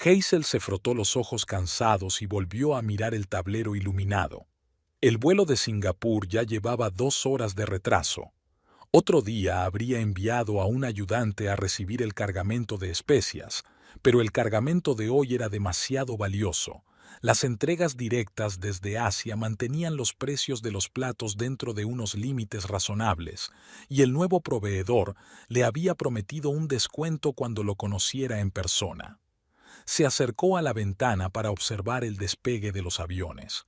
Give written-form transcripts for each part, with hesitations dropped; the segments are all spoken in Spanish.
Hazel se frotó los ojos cansados y volvió a mirar el tablero iluminado. El vuelo de Singapur ya llevaba 2 horas de retraso. Otro día habría enviado a un ayudante a recibir el cargamento de especias, pero el cargamento de hoy era demasiado valioso. Las entregas directas desde Asia mantenían los precios de los platos dentro de unos límites razonables, y el nuevo proveedor le había prometido un descuento cuando lo conociera en persona. Se acercó a la ventana para observar el despegue de los aviones.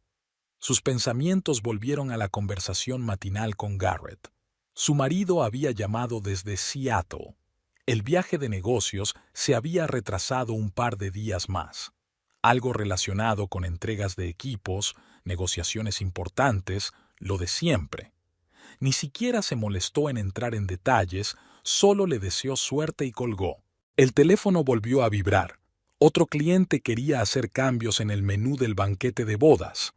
Sus pensamientos volvieron a la conversación matinal con Garrett. Su marido había llamado desde Seattle. El viaje de negocios se había retrasado un par de días más. Algo relacionado con entregas de equipos, negociaciones importantes, lo de siempre. Ni siquiera se molestó en entrar en detalles, solo le deseó suerte y colgó. El teléfono volvió a vibrar. Otro cliente quería hacer cambios en el menú del banquete de bodas.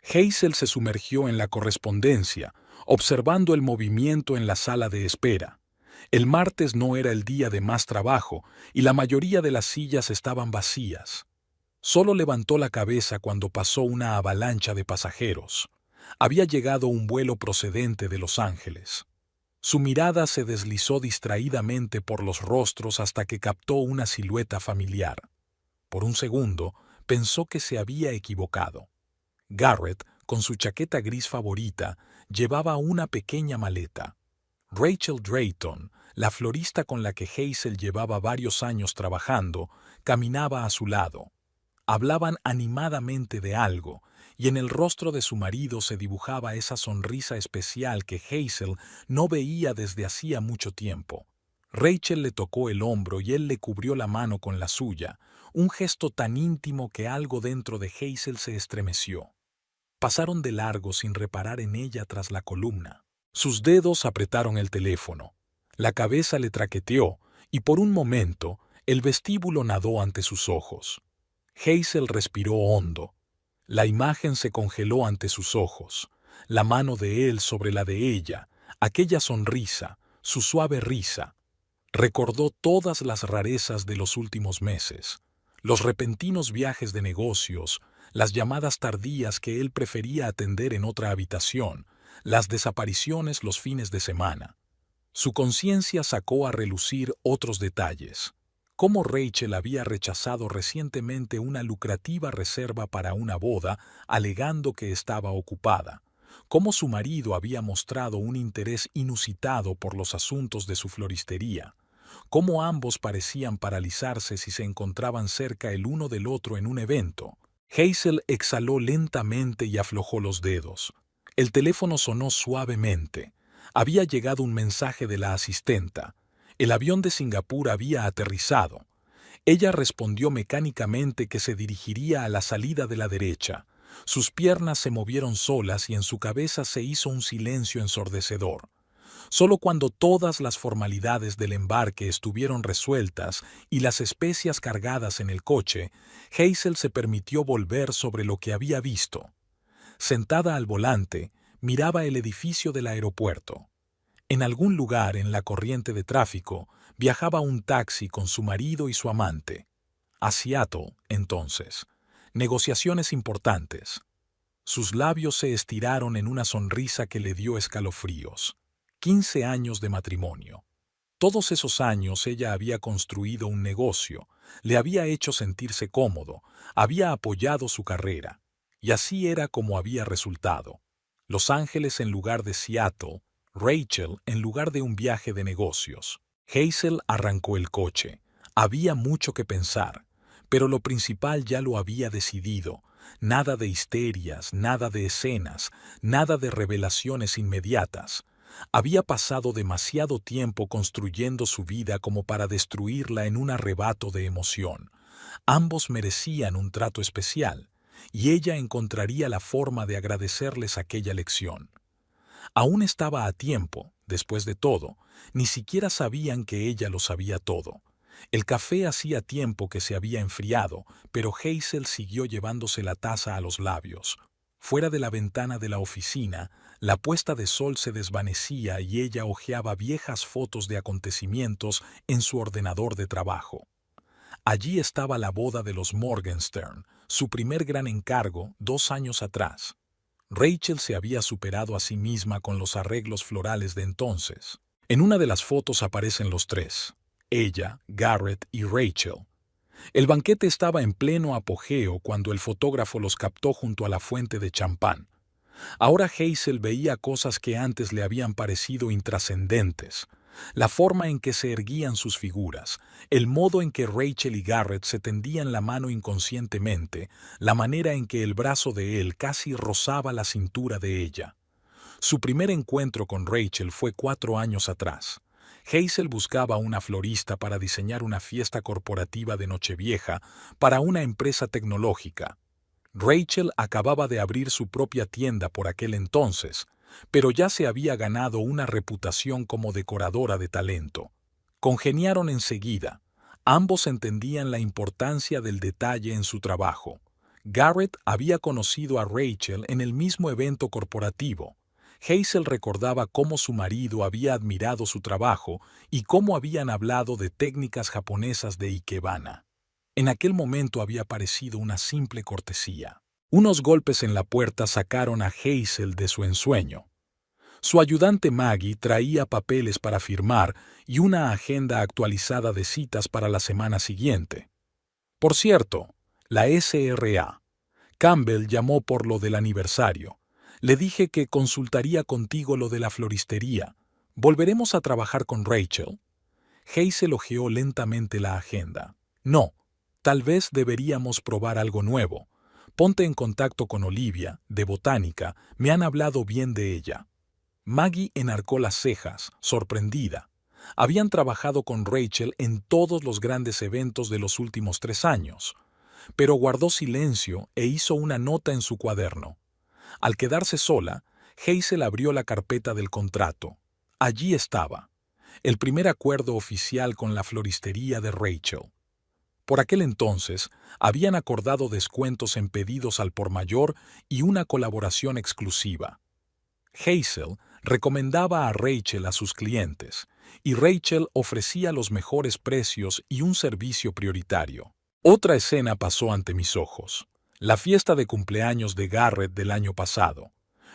Hazel se sumergió en la correspondencia, observando el movimiento en la sala de espera. El martes no era el día de más trabajo y la mayoría de las sillas estaban vacías. Solo levantó la cabeza cuando pasó una avalancha de pasajeros. Había llegado un vuelo procedente de Los Ángeles. Su mirada se deslizó distraídamente por los rostros hasta que captó una silueta familiar. Por un segundo, pensó que se había equivocado. Garrett, con su chaqueta gris favorita, llevaba una pequeña maleta. Rachel Drayton, la florista con la que Hazel llevaba varios años trabajando, caminaba a su lado. Hablaban animadamente de algo, y en el rostro de su marido se dibujaba esa sonrisa especial que Hazel no veía desde hacía mucho tiempo. Rachel le tocó el hombro y él le cubrió la mano con la suya, un gesto tan íntimo que algo dentro de Hazel se estremeció. Pasaron de largo sin reparar en ella tras la columna. Sus dedos apretaron el teléfono. La cabeza le traqueteó y por un momento el vestíbulo nadó ante sus ojos. Hazel respiró hondo. La imagen se congeló ante sus ojos. La mano de él sobre la de ella, aquella sonrisa, su suave risa. Recordó todas las rarezas de los últimos meses. Los repentinos viajes de negocios, las llamadas tardías que él prefería atender en otra habitación, las desapariciones los fines de semana. Su conciencia sacó a relucir otros detalles. Cómo Rachel había rechazado recientemente una lucrativa reserva para una boda, alegando que estaba ocupada. Cómo su marido había mostrado un interés inusitado por los asuntos de su floristería. Cómo ambos parecían paralizarse si se encontraban cerca el uno del otro en un evento. Hazel exhaló lentamente y aflojó los dedos. El teléfono sonó suavemente. Había llegado un mensaje de la asistenta. El avión de Singapur había aterrizado. Ella respondió mecánicamente que se dirigiría a la salida de la derecha. Sus piernas se movieron solas y en su cabeza se hizo un silencio ensordecedor. Solo cuando todas las formalidades del embarque estuvieron resueltas y las especias cargadas en el coche, Hazel se permitió volver sobre lo que había visto. Sentada al volante, miraba el edificio del aeropuerto. En algún lugar en la corriente de tráfico viajaba un taxi con su marido y su amante. A Seattle, entonces. Negociaciones importantes. Sus labios se estiraron en una sonrisa que le dio escalofríos. 15 años de matrimonio. Todos esos años ella había construido un negocio, le había hecho sentirse cómodo, había apoyado su carrera. Y así era como había resultado. Los Ángeles en lugar de Seattle, Rachel en lugar de un viaje de negocios. Hazel arrancó el coche. Había mucho que pensar, pero lo principal ya lo había decidido. Nada de histerias, nada de escenas, nada de revelaciones inmediatas. Había pasado demasiado tiempo construyendo su vida como para destruirla en un arrebato de emoción. Ambos merecían un trato especial, y ella encontraría la forma de agradecerles aquella lección. Aún estaba a tiempo, después de todo, ni siquiera sabían que ella lo sabía todo. El café hacía tiempo que se había enfriado, pero Hazel siguió llevándose la taza a los labios. Fuera de la ventana de la oficina, la puesta de sol se desvanecía y ella hojeaba viejas fotos de acontecimientos en su ordenador de trabajo. Allí estaba la boda de los Morgenstern, su primer gran encargo 2 años atrás. Rachel se había superado a sí misma con los arreglos florales de entonces. En una de las fotos aparecen los tres, ella, Garrett y Rachel. El banquete estaba en pleno apogeo cuando el fotógrafo los captó junto a la fuente de champán. Ahora Hazel veía cosas que antes le habían parecido intrascendentes. La forma en que se erguían sus figuras, el modo en que Rachel y Garrett se tendían la mano inconscientemente, la manera en que el brazo de él casi rozaba la cintura de ella. Su primer encuentro con Rachel fue 4 años atrás. Hazel buscaba una florista para diseñar una fiesta corporativa de Nochevieja para una empresa tecnológica. Rachel acababa de abrir su propia tienda por aquel entonces, pero ya se había ganado una reputación como decoradora de talento. Congeniaron enseguida. Ambos entendían la importancia del detalle en su trabajo. Garrett había conocido a Rachel en el mismo evento corporativo. Hazel recordaba cómo su marido había admirado su trabajo y cómo habían hablado de técnicas japonesas de ikebana. En aquel momento había parecido una simple cortesía. Unos golpes en la puerta sacaron a Hazel de su ensueño. Su ayudante Maggie traía papeles para firmar y una agenda actualizada de citas para la semana siguiente. Por cierto, la SRA. Campbell llamó por lo del aniversario. Le dije que consultaría contigo lo de la floristería. ¿Volveremos a trabajar con Rachel? Hazel hojeó lentamente la agenda. No. Tal vez deberíamos probar algo nuevo. Ponte en contacto con Olivia, de Botánica, me han hablado bien de ella. Maggie enarcó las cejas, sorprendida. Habían trabajado con Rachel en todos los grandes eventos de los últimos 3 años, pero guardó silencio e hizo una nota en su cuaderno. Al quedarse sola, Hazel abrió la carpeta del contrato. Allí estaba, el primer acuerdo oficial con la floristería de Rachel. Por aquel entonces, habían acordado descuentos en pedidos al por mayor y una colaboración exclusiva. Hazel recomendaba a Rachel a sus clientes, y Rachel ofrecía los mejores precios y un servicio prioritario. Otra escena pasó ante mis ojos. La fiesta de cumpleaños de Garrett del año pasado.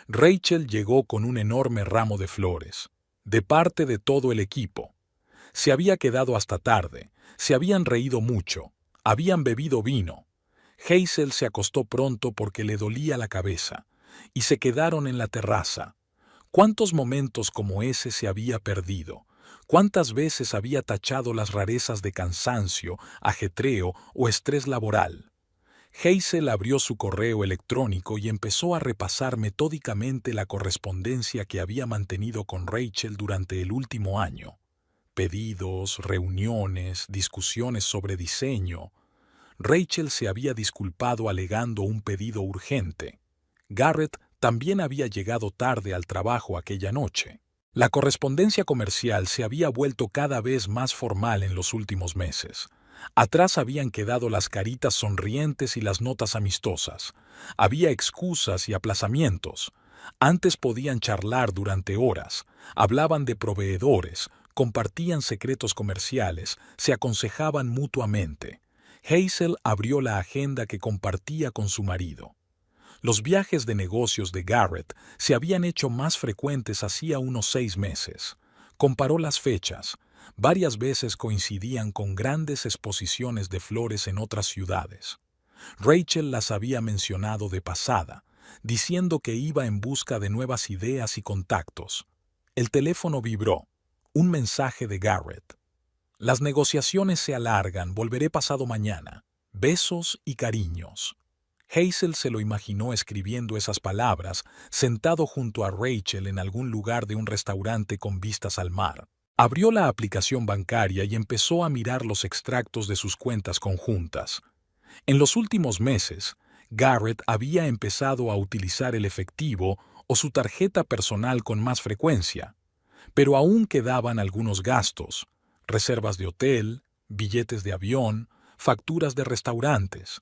Rachel llegó con un enorme ramo de flores, de parte de todo el equipo. Se había quedado hasta tarde, se habían reído mucho, habían bebido vino. Hazel se acostó pronto porque le dolía la cabeza, y se quedaron en la terraza. ¿Cuántos momentos como ese se había perdido? ¿Cuántas veces había tachado las rarezas de cansancio, ajetreo o estrés laboral? Hazel abrió su correo electrónico y empezó a repasar metódicamente la correspondencia que había mantenido con Rachel durante el último año. Pedidos, reuniones, discusiones sobre diseño. Rachel se había disculpado alegando un pedido urgente. Garrett también había llegado tarde al trabajo aquella noche. La correspondencia comercial se había vuelto cada vez más formal en los últimos meses. Atrás habían quedado las caritas sonrientes y las notas amistosas. Había excusas y aplazamientos. Antes podían charlar durante horas. Hablaban de proveedores, compartían secretos comerciales, se aconsejaban mutuamente. Hazel abrió la agenda que compartía con su marido. Los viajes de negocios de Garrett se habían hecho más frecuentes hacía unos 6 meses. Comparó las fechas. Varias veces coincidían con grandes exposiciones de flores en otras ciudades. Rachel las había mencionado de pasada, diciendo que iba en busca de nuevas ideas y contactos. El teléfono vibró. Un mensaje de Garrett. Las negociaciones se alargan, volveré pasado mañana. Besos y cariños. Hazel se lo imaginó escribiendo esas palabras, sentado junto a Rachel en algún lugar de un restaurante con vistas al mar. Abrió la aplicación bancaria y empezó a mirar los extractos de sus cuentas conjuntas. En los últimos meses, Garrett había empezado a utilizar el efectivo o su tarjeta personal con más frecuencia, pero aún quedaban algunos gastos, reservas de hotel, billetes de avión, facturas de restaurantes.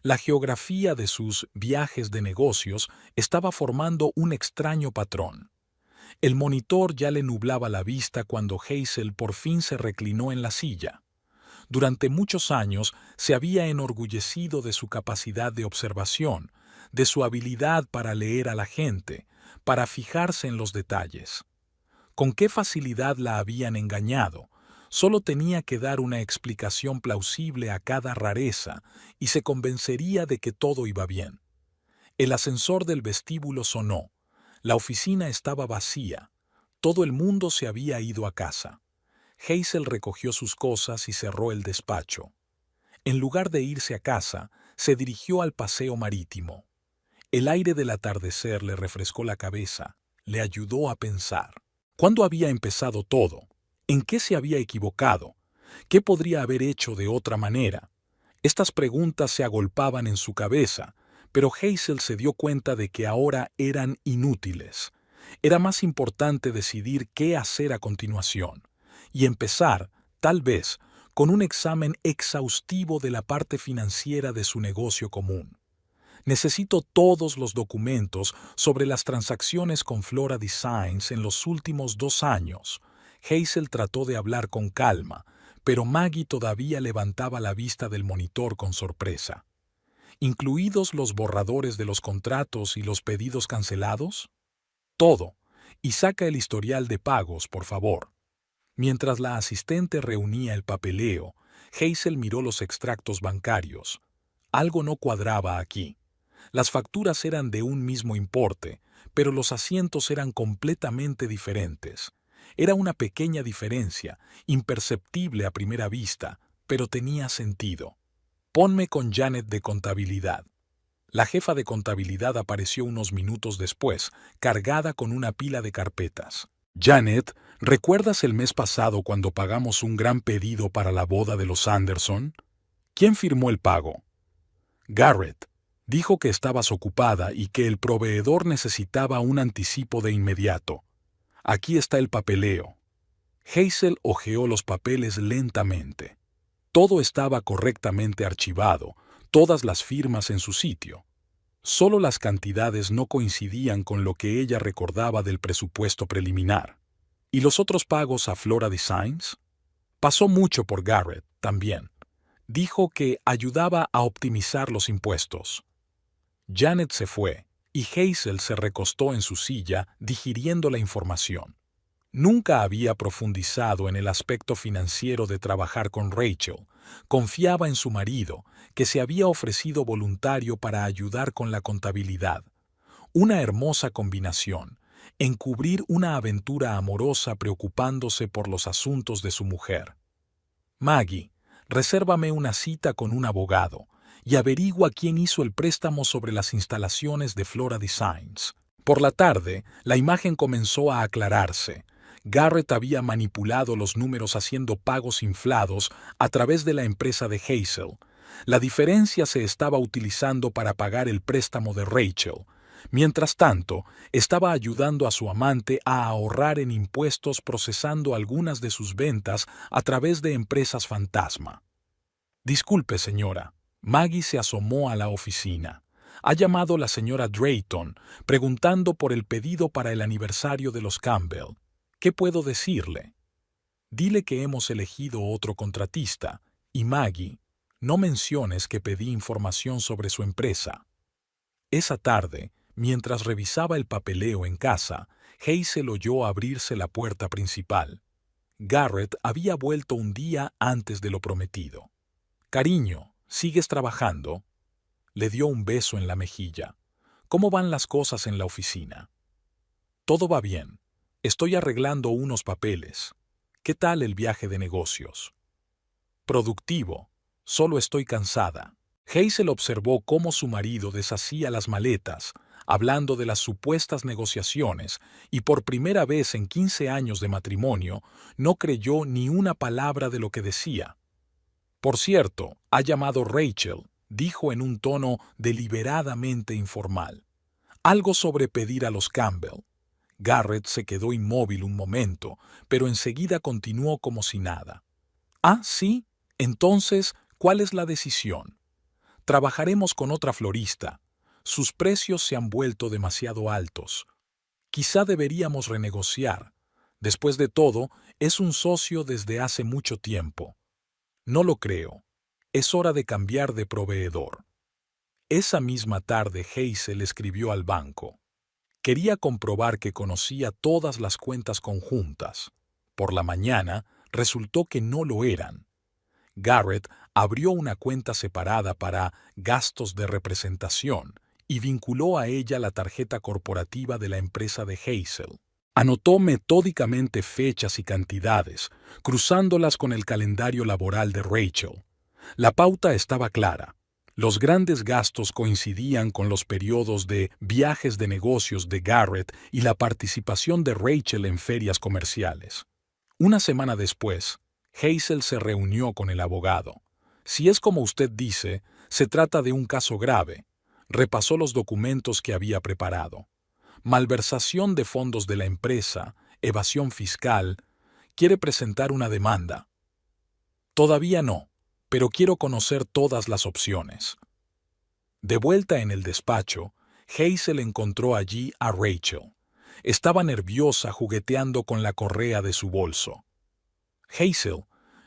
La geografía de sus viajes de negocios estaba formando un extraño patrón. El monitor ya le nublaba la vista cuando Hazel por fin se reclinó en la silla. Durante muchos años se había enorgullecido de su capacidad de observación, de su habilidad para leer a la gente, para fijarse en los detalles. ¿Con qué facilidad la habían engañado? Solo tenía que dar una explicación plausible a cada rareza y se convencería de que todo iba bien. El ascensor del vestíbulo sonó. La oficina estaba vacía. Todo el mundo se había ido a casa. Hazel recogió sus cosas y cerró el despacho. En lugar de irse a casa, se dirigió al paseo marítimo. El aire del atardecer le refrescó la cabeza, le ayudó a pensar. ¿Cuándo había empezado todo? ¿En qué se había equivocado? ¿Qué podría haber hecho de otra manera? Estas preguntas se agolpaban en su cabeza, pero Hazel se dio cuenta de que ahora eran inútiles. Era más importante decidir qué hacer a continuación, y empezar, tal vez, con un examen exhaustivo de la parte financiera de su negocio común. Necesito todos los documentos sobre las transacciones con Flora Designs en los últimos 2 años. Hazel trató de hablar con calma, pero Maggie todavía levantaba la vista del monitor con sorpresa. ¿Incluidos los borradores de los contratos y los pedidos cancelados? Todo. Y saca el historial de pagos, por favor. Mientras la asistente reunía el papeleo, Hazel miró los extractos bancarios. Algo no cuadraba aquí. Las facturas eran de un mismo importe, pero los asientos eran completamente diferentes. Era una pequeña diferencia, imperceptible a primera vista, pero tenía sentido. Ponme con Janet de contabilidad. La jefa de contabilidad apareció unos minutos después, cargada con una pila de carpetas. Janet, ¿recuerdas el mes pasado cuando pagamos un gran pedido para la boda de los Anderson? ¿Quién firmó el pago? Garrett. Dijo que estabas ocupada y que el proveedor necesitaba un anticipo de inmediato. Aquí está el papeleo. Hazel hojeó los papeles lentamente. Todo estaba correctamente archivado, todas las firmas en su sitio. Solo las cantidades no coincidían con lo que ella recordaba del presupuesto preliminar. ¿Y los otros pagos a Flora Designs? Pasó mucho por Garrett, también. Dijo que ayudaba a optimizar los impuestos. Janet se fue, y Hazel se recostó en su silla, digiriendo la información. Nunca había profundizado en el aspecto financiero de trabajar con Rachel. Confiaba en su marido, que se había ofrecido voluntario para ayudar con la contabilidad. Una hermosa combinación, encubrir una aventura amorosa preocupándose por los asuntos de su mujer. Maggie, resérvame una cita con un abogado y averigua quién hizo el préstamo sobre las instalaciones de Flora Designs. Por la tarde, la imagen comenzó a aclararse. Garrett había manipulado los números haciendo pagos inflados a través de la empresa de Hazel. La diferencia se estaba utilizando para pagar el préstamo de Rachel. Mientras tanto, estaba ayudando a su amante a ahorrar en impuestos procesando algunas de sus ventas a través de empresas fantasma. Disculpe, señora. Maggie se asomó a la oficina. Ha llamado la señora Drayton, preguntando por el pedido para el aniversario de los Campbell. ¿Qué puedo decirle? Dile que hemos elegido otro contratista, y Maggie, no menciones que pedí información sobre su empresa. Esa tarde, mientras revisaba el papeleo en casa, Hazel oyó abrirse la puerta principal. Garrett había vuelto un día antes de lo prometido. Cariño, ¿sigues trabajando? Le dio un beso en la mejilla. ¿Cómo van las cosas en la oficina? Todo va bien. Estoy arreglando unos papeles. ¿Qué tal el viaje de negocios? Productivo. Solo estoy cansada. Hazel observó cómo su marido deshacía las maletas, hablando de las supuestas negociaciones, y por primera vez en 15 años de matrimonio, no creyó ni una palabra de lo que decía. Por cierto, ha llamado Rachel, dijo en un tono deliberadamente informal. Algo sobre pedir a los Campbell. Garrett se quedó inmóvil un momento, pero enseguida continuó como si nada. Ah, sí. Entonces, ¿cuál es la decisión? Trabajaremos con otra florista. Sus precios se han vuelto demasiado altos. Quizá deberíamos renegociar. Después de todo, es un socio desde hace mucho tiempo. No lo creo. Es hora de cambiar de proveedor. Esa misma tarde Hazel escribió al banco. Quería comprobar que conocía todas las cuentas conjuntas. Por la mañana, resultó que no lo eran. Garrett abrió una cuenta separada para gastos de representación y vinculó a ella la tarjeta corporativa de la empresa de Hazel. Anotó metódicamente fechas y cantidades, cruzándolas con el calendario laboral de Rachel. La pauta estaba clara. Los grandes gastos coincidían con los periodos de viajes de negocios de Garrett y la participación de Rachel en ferias comerciales. Una semana después, Hazel se reunió con el abogado. Si es como usted dice, se trata de un caso grave. Repasó los documentos que había preparado. Malversación de fondos de la empresa, evasión fiscal. Quiere presentar una demanda. Todavía no, pero quiero conocer todas las opciones. De vuelta en el despacho, Hazel encontró allí a Rachel. Estaba nerviosa jugueteando con la correa de su bolso. Hazel,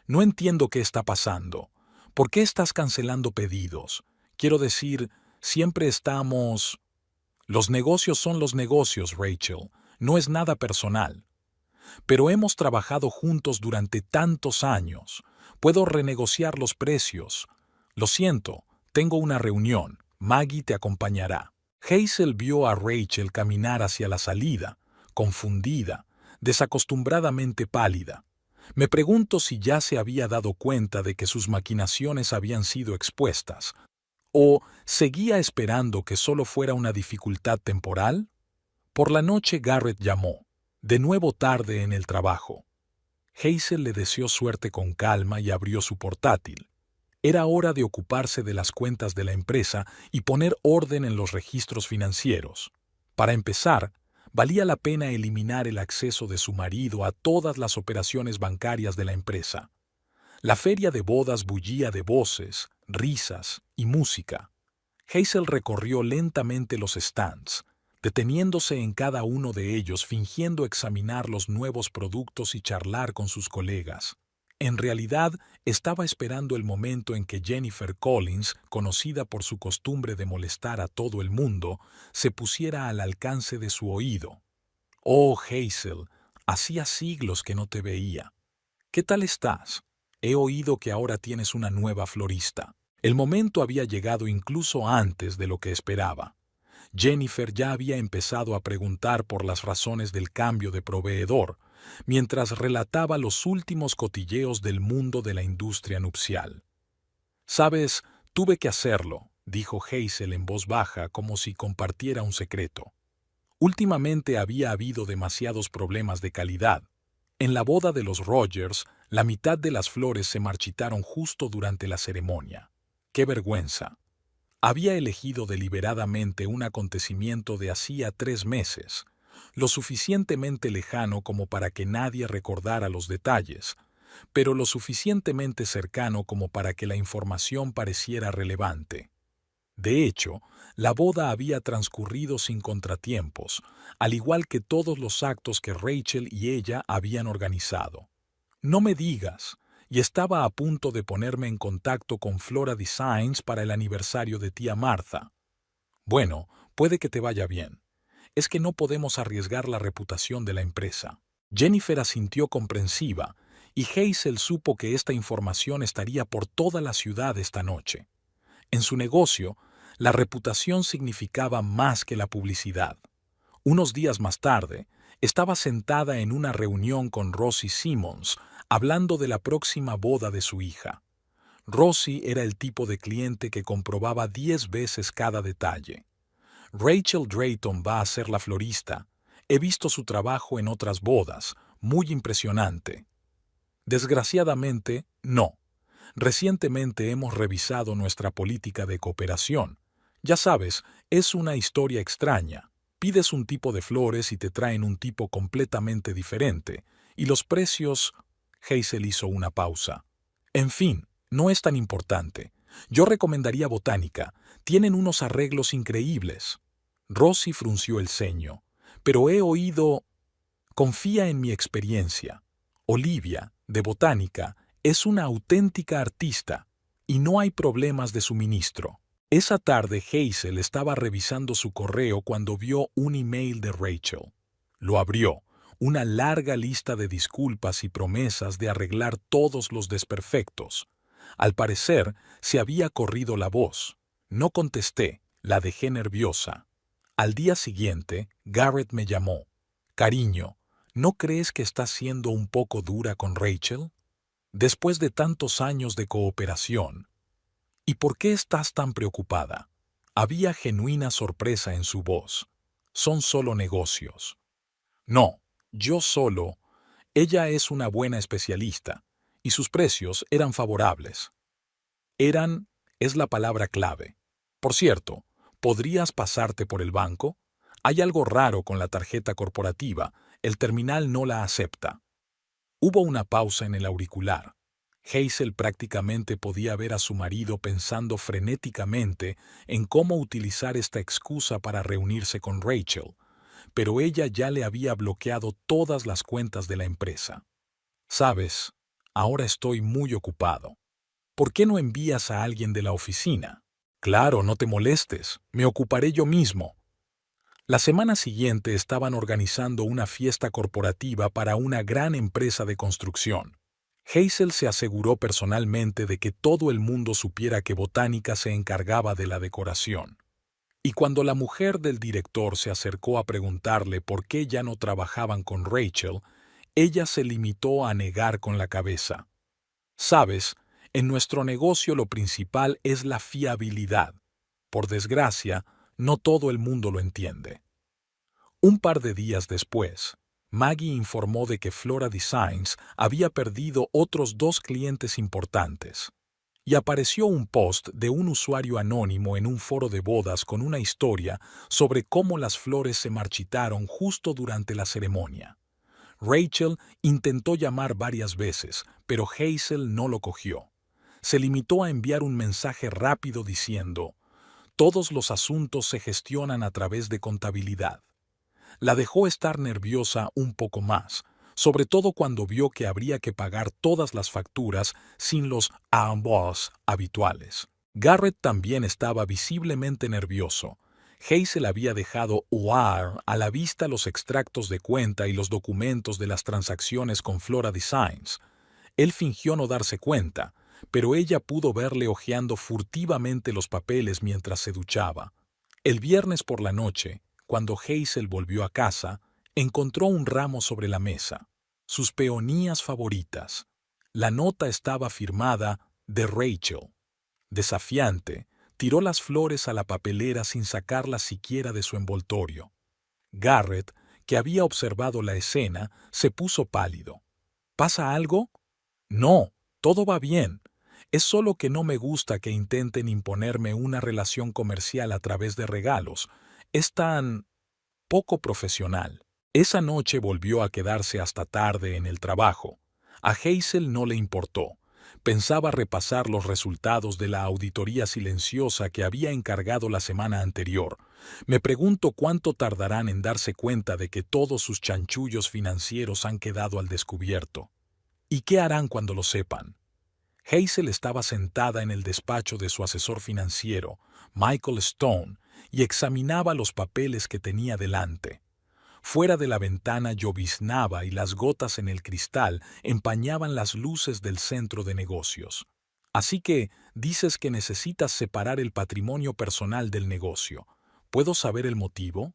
no entiendo qué está pasando. ¿Por qué estás cancelando pedidos? Quiero decir, siempre estamos... Los negocios son los negocios, Rachel. No es nada personal. Pero hemos trabajado juntos durante tantos años. Puedo renegociar los precios. Lo siento, tengo una reunión. Maggie te acompañará. Hazel vio a Rachel caminar hacia la salida, confundida, desacostumbradamente pálida. Me pregunto si ya se había dado cuenta de que sus maquinaciones habían sido expuestas, o seguía esperando que solo fuera una dificultad temporal. Por la noche Garrett llamó, de nuevo tarde en el trabajo. Hazel le deseó suerte con calma y abrió su portátil. Era hora de ocuparse de las cuentas de la empresa y poner orden en los registros financieros. Para empezar, valía la pena eliminar el acceso de su marido a todas las operaciones bancarias de la empresa. La feria de bodas bullía de voces, risas y música. Hazel recorrió lentamente los stands, deteniéndose en cada uno de ellos fingiendo examinar los nuevos productos y charlar con sus colegas. En realidad, estaba esperando el momento en que Jennifer Collins, conocida por su costumbre de molestar a todo el mundo, se pusiera al alcance de su oído. «Oh, Hazel, hacía siglos que no te veía. ¿Qué tal estás? He oído que ahora tienes una nueva florista». El momento había llegado incluso antes de lo que esperaba. Jennifer ya había empezado a preguntar por las razones del cambio de proveedor, mientras relataba los últimos cotilleos del mundo de la industria nupcial. «Sabes, tuve que hacerlo», dijo Hazel en voz baja como si compartiera un secreto. Últimamente había habido demasiados problemas de calidad. En la boda de los Rogers, la mitad de las flores se marchitaron justo durante la ceremonia. ¡Qué vergüenza! Había elegido deliberadamente un acontecimiento de hacía 3 meses, lo suficientemente lejano como para que nadie recordara los detalles, pero lo suficientemente cercano como para que la información pareciera relevante. De hecho, la boda había transcurrido sin contratiempos, al igual que todos los actos que Rachel y ella habían organizado. «No me digas», y estaba a punto de ponerme en contacto con Flora Designs para el aniversario de tía Martha. «Bueno, puede que te vaya bien. Es que no podemos arriesgar la reputación de la empresa». Jennifer asintió comprensiva, y Hazel supo que esta información estaría por toda la ciudad esta noche. En su negocio, la reputación significaba más que la publicidad. Unos días más tarde, estaba sentada en una reunión con Rosie Simmons, hablando de la próxima boda de su hija. Rosie era el tipo de cliente que comprobaba 10 veces cada detalle. «Rachel Drayton va a ser la florista. He visto su trabajo en otras bodas, muy impresionante». Desgraciadamente, no. Recientemente hemos revisado nuestra política de cooperación. Ya sabes, es una historia extraña. Pides un tipo de flores y te traen un tipo completamente diferente, y los precios... Hazel hizo una pausa. «En fin, no es tan importante. Yo recomendaría botánica. Tienen unos arreglos increíbles». Rosie frunció el ceño. «Pero he oído...». «Confía en mi experiencia. Olivia, de botánica, Es una auténtica artista y no hay problemas de suministro. Esa tarde Hazel estaba revisando su correo cuando vio un email de Rachel. Lo abrió, una larga lista de disculpas y promesas de arreglar todos los desperfectos. Al parecer, se había corrido la voz. No contesté, la dejé nerviosa. Al día siguiente, Garrett me llamó. Cariño, ¿no crees que estás siendo un poco dura con Rachel? Después de tantos años de cooperación. ¿Y por qué estás tan preocupada? Había genuina sorpresa en su voz. Son solo negocios. No, yo solo. Ella es una buena especialista, y sus precios eran favorables. Es la palabra clave. Por cierto, ¿podrías pasarte por el banco? Hay algo raro con la tarjeta corporativa, el terminal no la acepta. Hubo una pausa en el auricular. Hazel prácticamente podía ver a su marido pensando frenéticamente en cómo utilizar esta excusa para reunirse con Rachel, pero ella ya le había bloqueado todas las cuentas de la empresa. ¿Sabes? Ahora estoy muy ocupado. ¿Por qué no envías a alguien de la oficina? Claro, no te molestes, me ocuparé yo mismo. La semana siguiente estaban organizando una fiesta corporativa para una gran empresa de construcción. Hazel se aseguró personalmente de que todo el mundo supiera que Botánica se encargaba de la decoración. Y cuando la mujer del director se acercó a preguntarle por qué ya no trabajaban con Rachel, ella se limitó a negar con la cabeza. Sabes, en nuestro negocio lo principal es la fiabilidad. Por desgracia, no todo el mundo lo entiende. Un par de días después, Maggie informó de que Flora Designs había perdido otros 2 clientes importantes. Y apareció un post de un usuario anónimo en un foro de bodas con una historia sobre cómo las flores se marchitaron justo durante la ceremonia. Rachel intentó llamar varias veces, pero Hazel no lo cogió. Se limitó a enviar un mensaje rápido diciendo: «Todos los asuntos se gestionan a través de contabilidad». La dejó estar nerviosa un poco más, sobre todo cuando vio que habría que pagar todas las facturas sin los reembolsos habituales. Garrett también estaba visiblemente nervioso. Hazel había dejado a la vista los extractos de cuenta y los documentos de las transacciones con Flora Designs. Él fingió no darse cuenta, pero ella pudo verle hojeando furtivamente los papeles mientras se duchaba. El viernes por la noche, cuando Hazel volvió a casa, encontró un ramo sobre la mesa, sus peonías favoritas. La nota estaba firmada de Rachel. Desafiante, tiró las flores a la papelera sin sacarlas siquiera de su envoltorio. Garrett, que había observado la escena, se puso pálido. ¿Pasa algo? No, todo va bien. Es solo que no me gusta que intenten imponerme una relación comercial a través de regalos. Es tan poco profesional. Esa noche volvió a quedarse hasta tarde en el trabajo. A Hazel no le importó. Pensaba repasar los resultados de la auditoría silenciosa que había encargado la semana anterior. Me pregunto cuánto tardarán en darse cuenta de que todos sus chanchullos financieros han quedado al descubierto. ¿Y qué harán cuando lo sepan? Hazel estaba sentada en el despacho de su asesor financiero, Michael Stone, y examinaba los papeles que tenía delante. Fuera de la ventana lloviznaba y las gotas en el cristal empañaban las luces del centro de negocios. Así que dices que necesitas separar el patrimonio personal del negocio. ¿Puedo saber el motivo?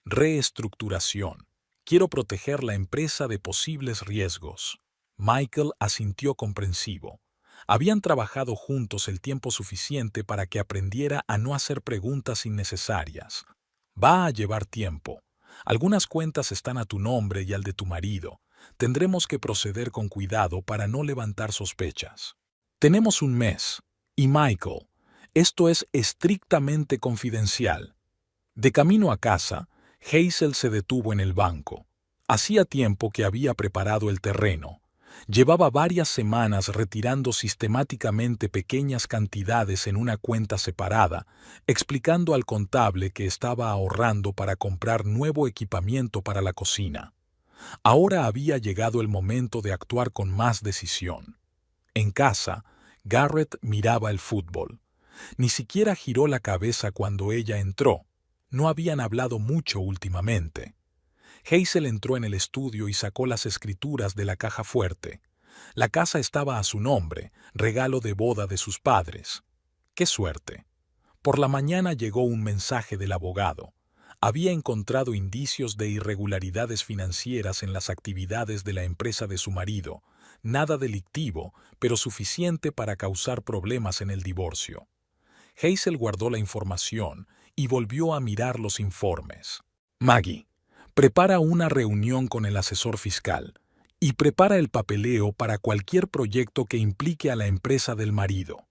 Reestructuración. Quiero proteger la empresa de posibles riesgos. Michael asintió comprensivo. Habían trabajado juntos el tiempo suficiente para que aprendiera a no hacer preguntas innecesarias. Va a llevar tiempo. Algunas cuentas están a tu nombre y al de tu marido. Tendremos que proceder con cuidado para no levantar sospechas. Tenemos un mes. Y Michael, esto es estrictamente confidencial. De camino a casa, Hazel se detuvo en el banco. Hacía tiempo que había preparado el terreno. Llevaba varias semanas retirando sistemáticamente pequeñas cantidades en una cuenta separada, explicando al contable que estaba ahorrando para comprar nuevo equipamiento para la cocina. Ahora había llegado el momento de actuar con más decisión. En casa, Garrett miraba el fútbol. Ni siquiera giró la cabeza cuando ella entró. No habían hablado mucho últimamente. Hazel entró en el estudio y sacó las escrituras de la caja fuerte. La casa estaba a su nombre, regalo de boda de sus padres. ¡Qué suerte! Por la mañana llegó un mensaje del abogado. Había encontrado indicios de irregularidades financieras en las actividades de la empresa de su marido. Nada delictivo, pero suficiente para causar problemas en el divorcio. Hazel guardó la información y volvió a mirar los informes. Maggie, prepara una reunión con el asesor fiscal y prepara el papeleo para cualquier proyecto que implique a la empresa del marido.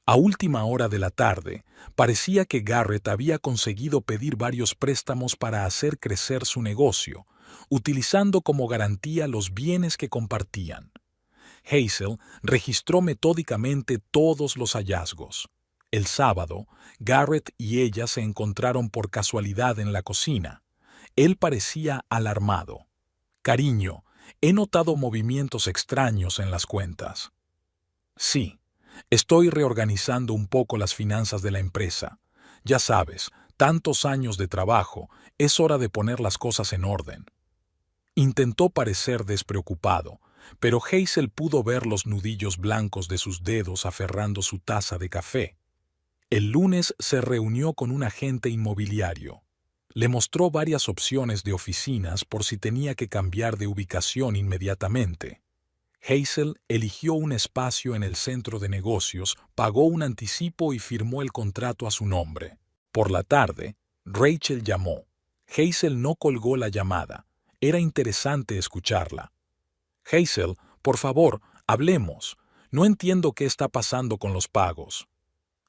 A última hora de la tarde, parecía que Garrett había conseguido pedir varios préstamos para hacer crecer su negocio, utilizando como garantía los bienes que compartían. Hazel registró metódicamente todos los hallazgos. El sábado, Garrett y ella se encontraron por casualidad en la cocina. Él parecía alarmado. «Cariño, he notado movimientos extraños en las cuentas». «Sí, estoy reorganizando un poco las finanzas de la empresa. Ya sabes, tantos años de trabajo, es hora de poner las cosas en orden». Intentó parecer despreocupado, pero Hazel pudo ver los nudillos blancos de sus dedos aferrando su taza de café. El lunes se reunió con un agente inmobiliario. Le mostró varias opciones de oficinas por si tenía que cambiar de ubicación inmediatamente. Hazel eligió un espacio en el centro de negocios, pagó un anticipo y firmó el contrato a su nombre. Por la tarde, Rachel llamó. Hazel no colgó la llamada. Era interesante escucharla. «Hazel, por favor, hablemos. No entiendo qué está pasando con los pagos».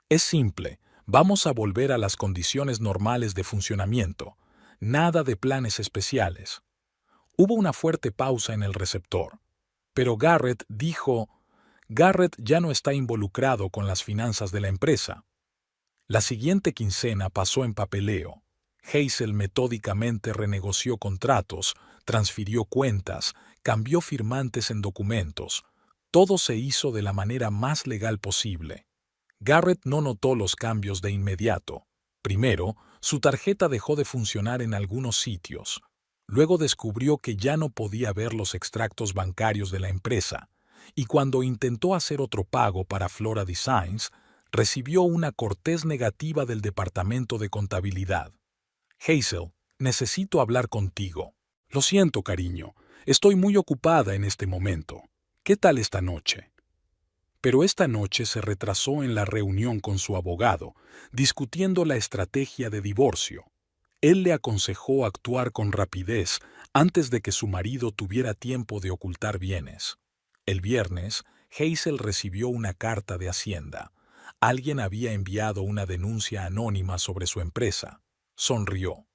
«Es simple. Vamos a volver a las condiciones normales de funcionamiento. Nada de planes especiales». Hubo una fuerte pausa en el receptor. Pero Garrett dijo, «Garrett ya no está involucrado con las finanzas de la empresa». La siguiente quincena pasó en papeleo. Hazel metódicamente renegoció contratos, transfirió cuentas, cambió firmantes en documentos. Todo se hizo de la manera más legal posible. Garrett no notó los cambios de inmediato. Primero, su tarjeta dejó de funcionar en algunos sitios. Luego descubrió que ya no podía ver los extractos bancarios de la empresa. Y cuando intentó hacer otro pago para Flora Designs, recibió una cortés negativa del departamento de contabilidad. «Hazel, necesito hablar contigo». «Lo siento, cariño. Estoy muy ocupada en este momento. ¿Qué tal esta noche?» Pero esta noche se retrasó en la reunión con su abogado, discutiendo la estrategia de divorcio. Él le aconsejó actuar con rapidez antes de que su marido tuviera tiempo de ocultar bienes. El viernes, Hazel recibió una carta de Hacienda. Alguien había enviado una denuncia anónima sobre su empresa. Sonrió.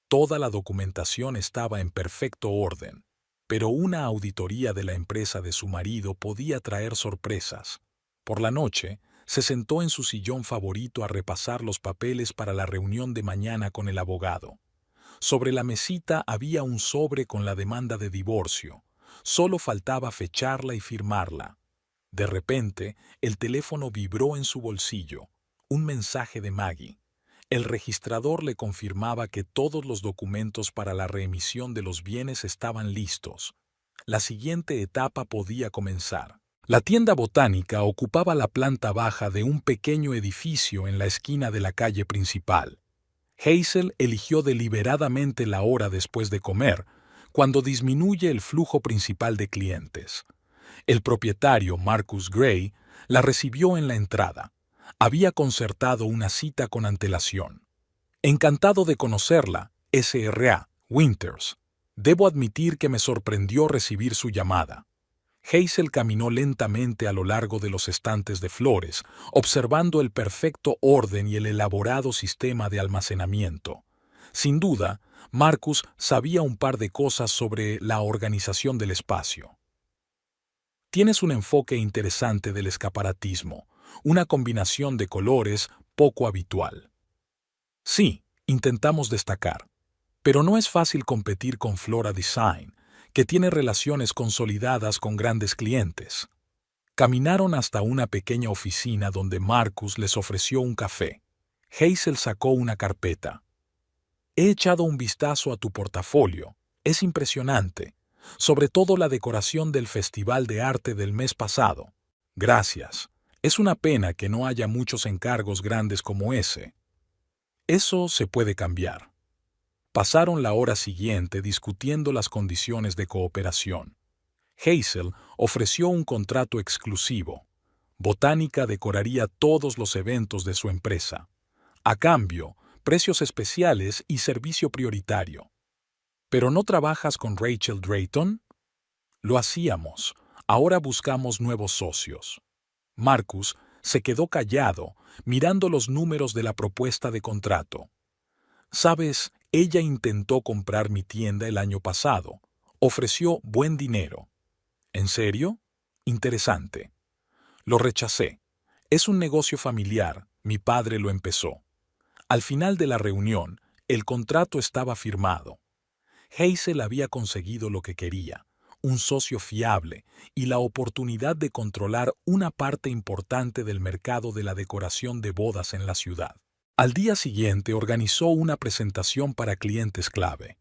Toda la documentación estaba en perfecto orden. Pero una auditoría de la empresa de su marido podía traer sorpresas. Por la noche, se sentó en su sillón favorito a repasar los papeles para la reunión de mañana con el abogado. Sobre la mesita había un sobre con la demanda de divorcio. Solo faltaba fecharla y firmarla. De repente, el teléfono vibró en su bolsillo. Un mensaje de Maggie. El registrador le confirmaba que todos los documentos para la reemisión de los bienes estaban listos. La siguiente etapa podía comenzar. La tienda botánica ocupaba la planta baja de un pequeño edificio en la esquina de la calle principal. Hazel eligió deliberadamente la hora después de comer, cuando disminuye el flujo principal de clientes. El propietario, Marcus Gray, la recibió en la entrada. Había concertado una cita con antelación. «Encantado de conocerla, S.R.A. Winters. Debo admitir que me sorprendió recibir su llamada». Hazel caminó lentamente a lo largo de los estantes de flores, observando el perfecto orden y el elaborado sistema de almacenamiento. Sin duda, Marcus sabía un par de cosas sobre la organización del espacio. «Tienes un enfoque interesante del escaparatismo, una combinación de colores poco habitual». «Sí, intentamos destacar. Pero no es fácil competir con Flora Design, que tiene relaciones consolidadas con grandes clientes». Caminaron hasta una pequeña oficina donde Marcus les ofreció un café. Hazel sacó una carpeta. He echado un vistazo a tu portafolio. Es impresionante, sobre todo la decoración del Festival de Arte del mes pasado. Gracias. Es una pena que no haya muchos encargos grandes como ese. Eso se puede cambiar. Pasaron la hora siguiente discutiendo las condiciones de cooperación. Hazel ofreció un contrato exclusivo. Botánica decoraría todos los eventos de su empresa. A cambio, precios especiales y servicio prioritario. ¿Pero no trabajas con Rachel Drayton? Lo hacíamos. Ahora buscamos nuevos socios. Marcus se quedó callado, mirando los números de la propuesta de contrato. Sabes, ella intentó comprar mi tienda el año pasado. Ofreció buen dinero. ¿En serio? Interesante. Lo rechacé. Es un negocio familiar, mi padre lo empezó. Al final de la reunión, el contrato estaba firmado. Hazel había conseguido lo que quería, un socio fiable y la oportunidad de controlar una parte importante del mercado de la decoración de bodas en la ciudad. Al día siguiente organizó una presentación para clientes clave.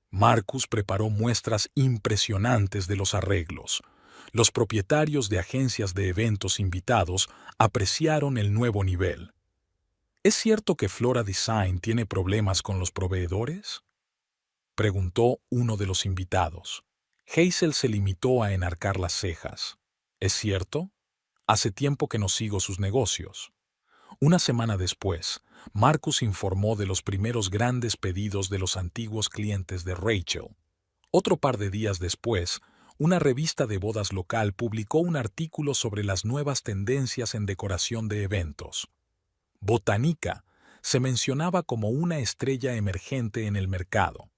Marcus preparó muestras impresionantes de los arreglos. Los propietarios de agencias de eventos invitados apreciaron el nuevo nivel. ¿Es cierto que Flora Design tiene problemas con los proveedores?, preguntó uno de los invitados. Hazel se limitó a enarcar las cejas. ¿Es cierto? Hace tiempo que no sigo sus negocios. Una semana después, Marcus informó de los primeros grandes pedidos de los antiguos clientes de Rachel. Otro par de días después, una revista de bodas local publicó un artículo sobre las nuevas tendencias en decoración de eventos. Botánica se mencionaba como una estrella emergente en el mercado.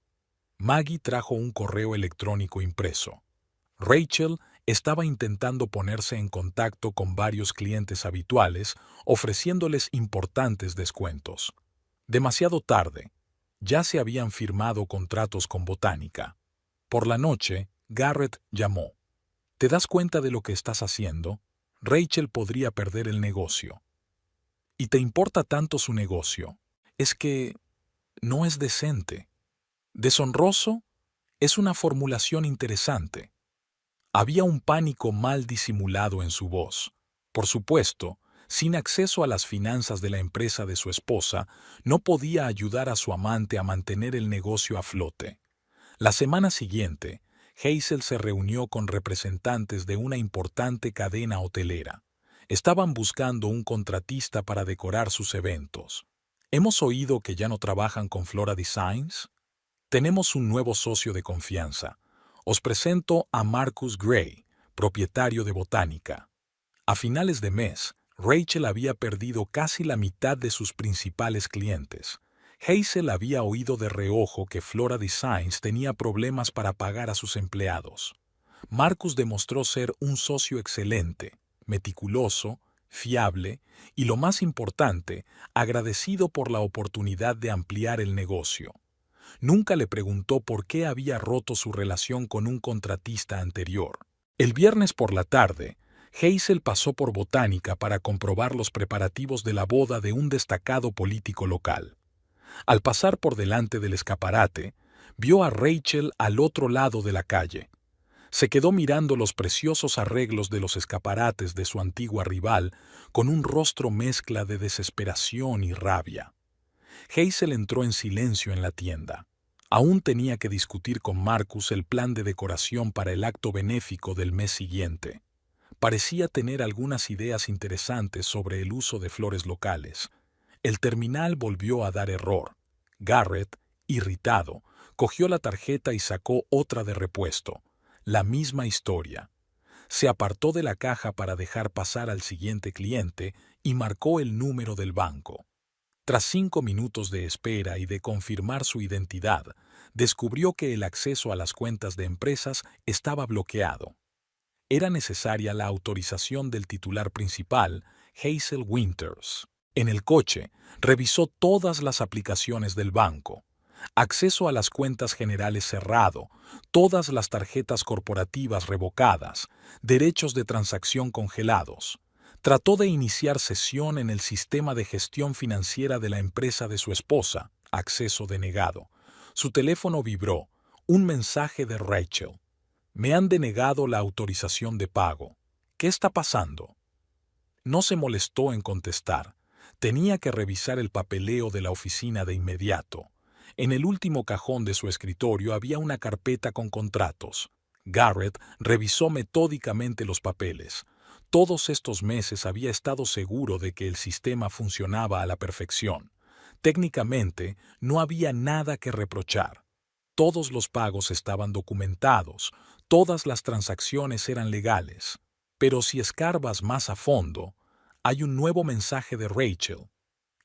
Maggie trajo un correo electrónico impreso. Rachel estaba intentando ponerse en contacto con varios clientes habituales, ofreciéndoles importantes descuentos. Demasiado tarde. Ya se habían firmado contratos con Botánica. Por la noche, Garrett llamó. ¿Te das cuenta de lo que estás haciendo? Rachel podría perder el negocio. ¿Y te importa tanto su negocio? Es que no es decente. Deshonroso es una formulación interesante. Había un pánico mal disimulado en su voz. Por supuesto, sin acceso a las finanzas de la empresa de su esposa, no podía ayudar a su amante a mantener el negocio a flote. La semana siguiente, Hazel se reunió con representantes de una importante cadena hotelera. Estaban buscando un contratista para decorar sus eventos. ¿Hemos oído que ya no trabajan con Flora Designs? Tenemos un nuevo socio de confianza. Os presento a Marcus Gray, propietario de Botánica. A finales de mes, Rachel había perdido casi la mitad de sus principales clientes. Hazel había oído de reojo que Flora Designs tenía problemas para pagar a sus empleados. Marcus demostró ser un socio excelente, meticuloso, fiable y, lo más importante, agradecido por la oportunidad de ampliar el negocio. Nunca le preguntó por qué había roto su relación con un contratista anterior. El viernes por la tarde, Hazel pasó por Botánica para comprobar los preparativos de la boda de un destacado político local. Al pasar por delante del escaparate, vio a Rachel al otro lado de la calle. Se quedó mirando los preciosos arreglos de los escaparates de su antigua rival con un rostro mezcla de desesperación y rabia. Hazel entró en silencio en la tienda. Aún tenía que discutir con Marcus el plan de decoración para el acto benéfico del mes siguiente. Parecía tener algunas ideas interesantes sobre el uso de flores locales. El terminal volvió a dar error. Garrett, irritado, cogió la tarjeta y sacó otra de repuesto. La misma historia. Se apartó de la caja para dejar pasar al siguiente cliente y marcó el número del banco. Tras 5 minutos de espera y de confirmar su identidad, descubrió que el acceso a las cuentas de empresas estaba bloqueado. Era necesaria la autorización del titular principal, Hazel Winters. En el coche, revisó todas las aplicaciones del banco. acceso a las cuentas generales cerrado, todas las tarjetas corporativas revocadas, derechos de transacción congelados. Trató de iniciar sesión en el sistema de gestión financiera de la empresa de su esposa, acceso denegado. Su teléfono vibró, un mensaje de Rachel. Me han denegado la autorización de pago. ¿Qué está pasando? No se molestó en contestar. Tenía que revisar el papeleo de la oficina de inmediato. En el último cajón de su escritorio había una carpeta con contratos. Garrett revisó metódicamente los papeles. Todos estos meses había estado seguro de que el sistema funcionaba a la perfección. Técnicamente, no había nada que reprochar. Todos los pagos estaban documentados, todas las transacciones eran legales. Pero si escarbas más a fondo, hay un nuevo mensaje de Rachel.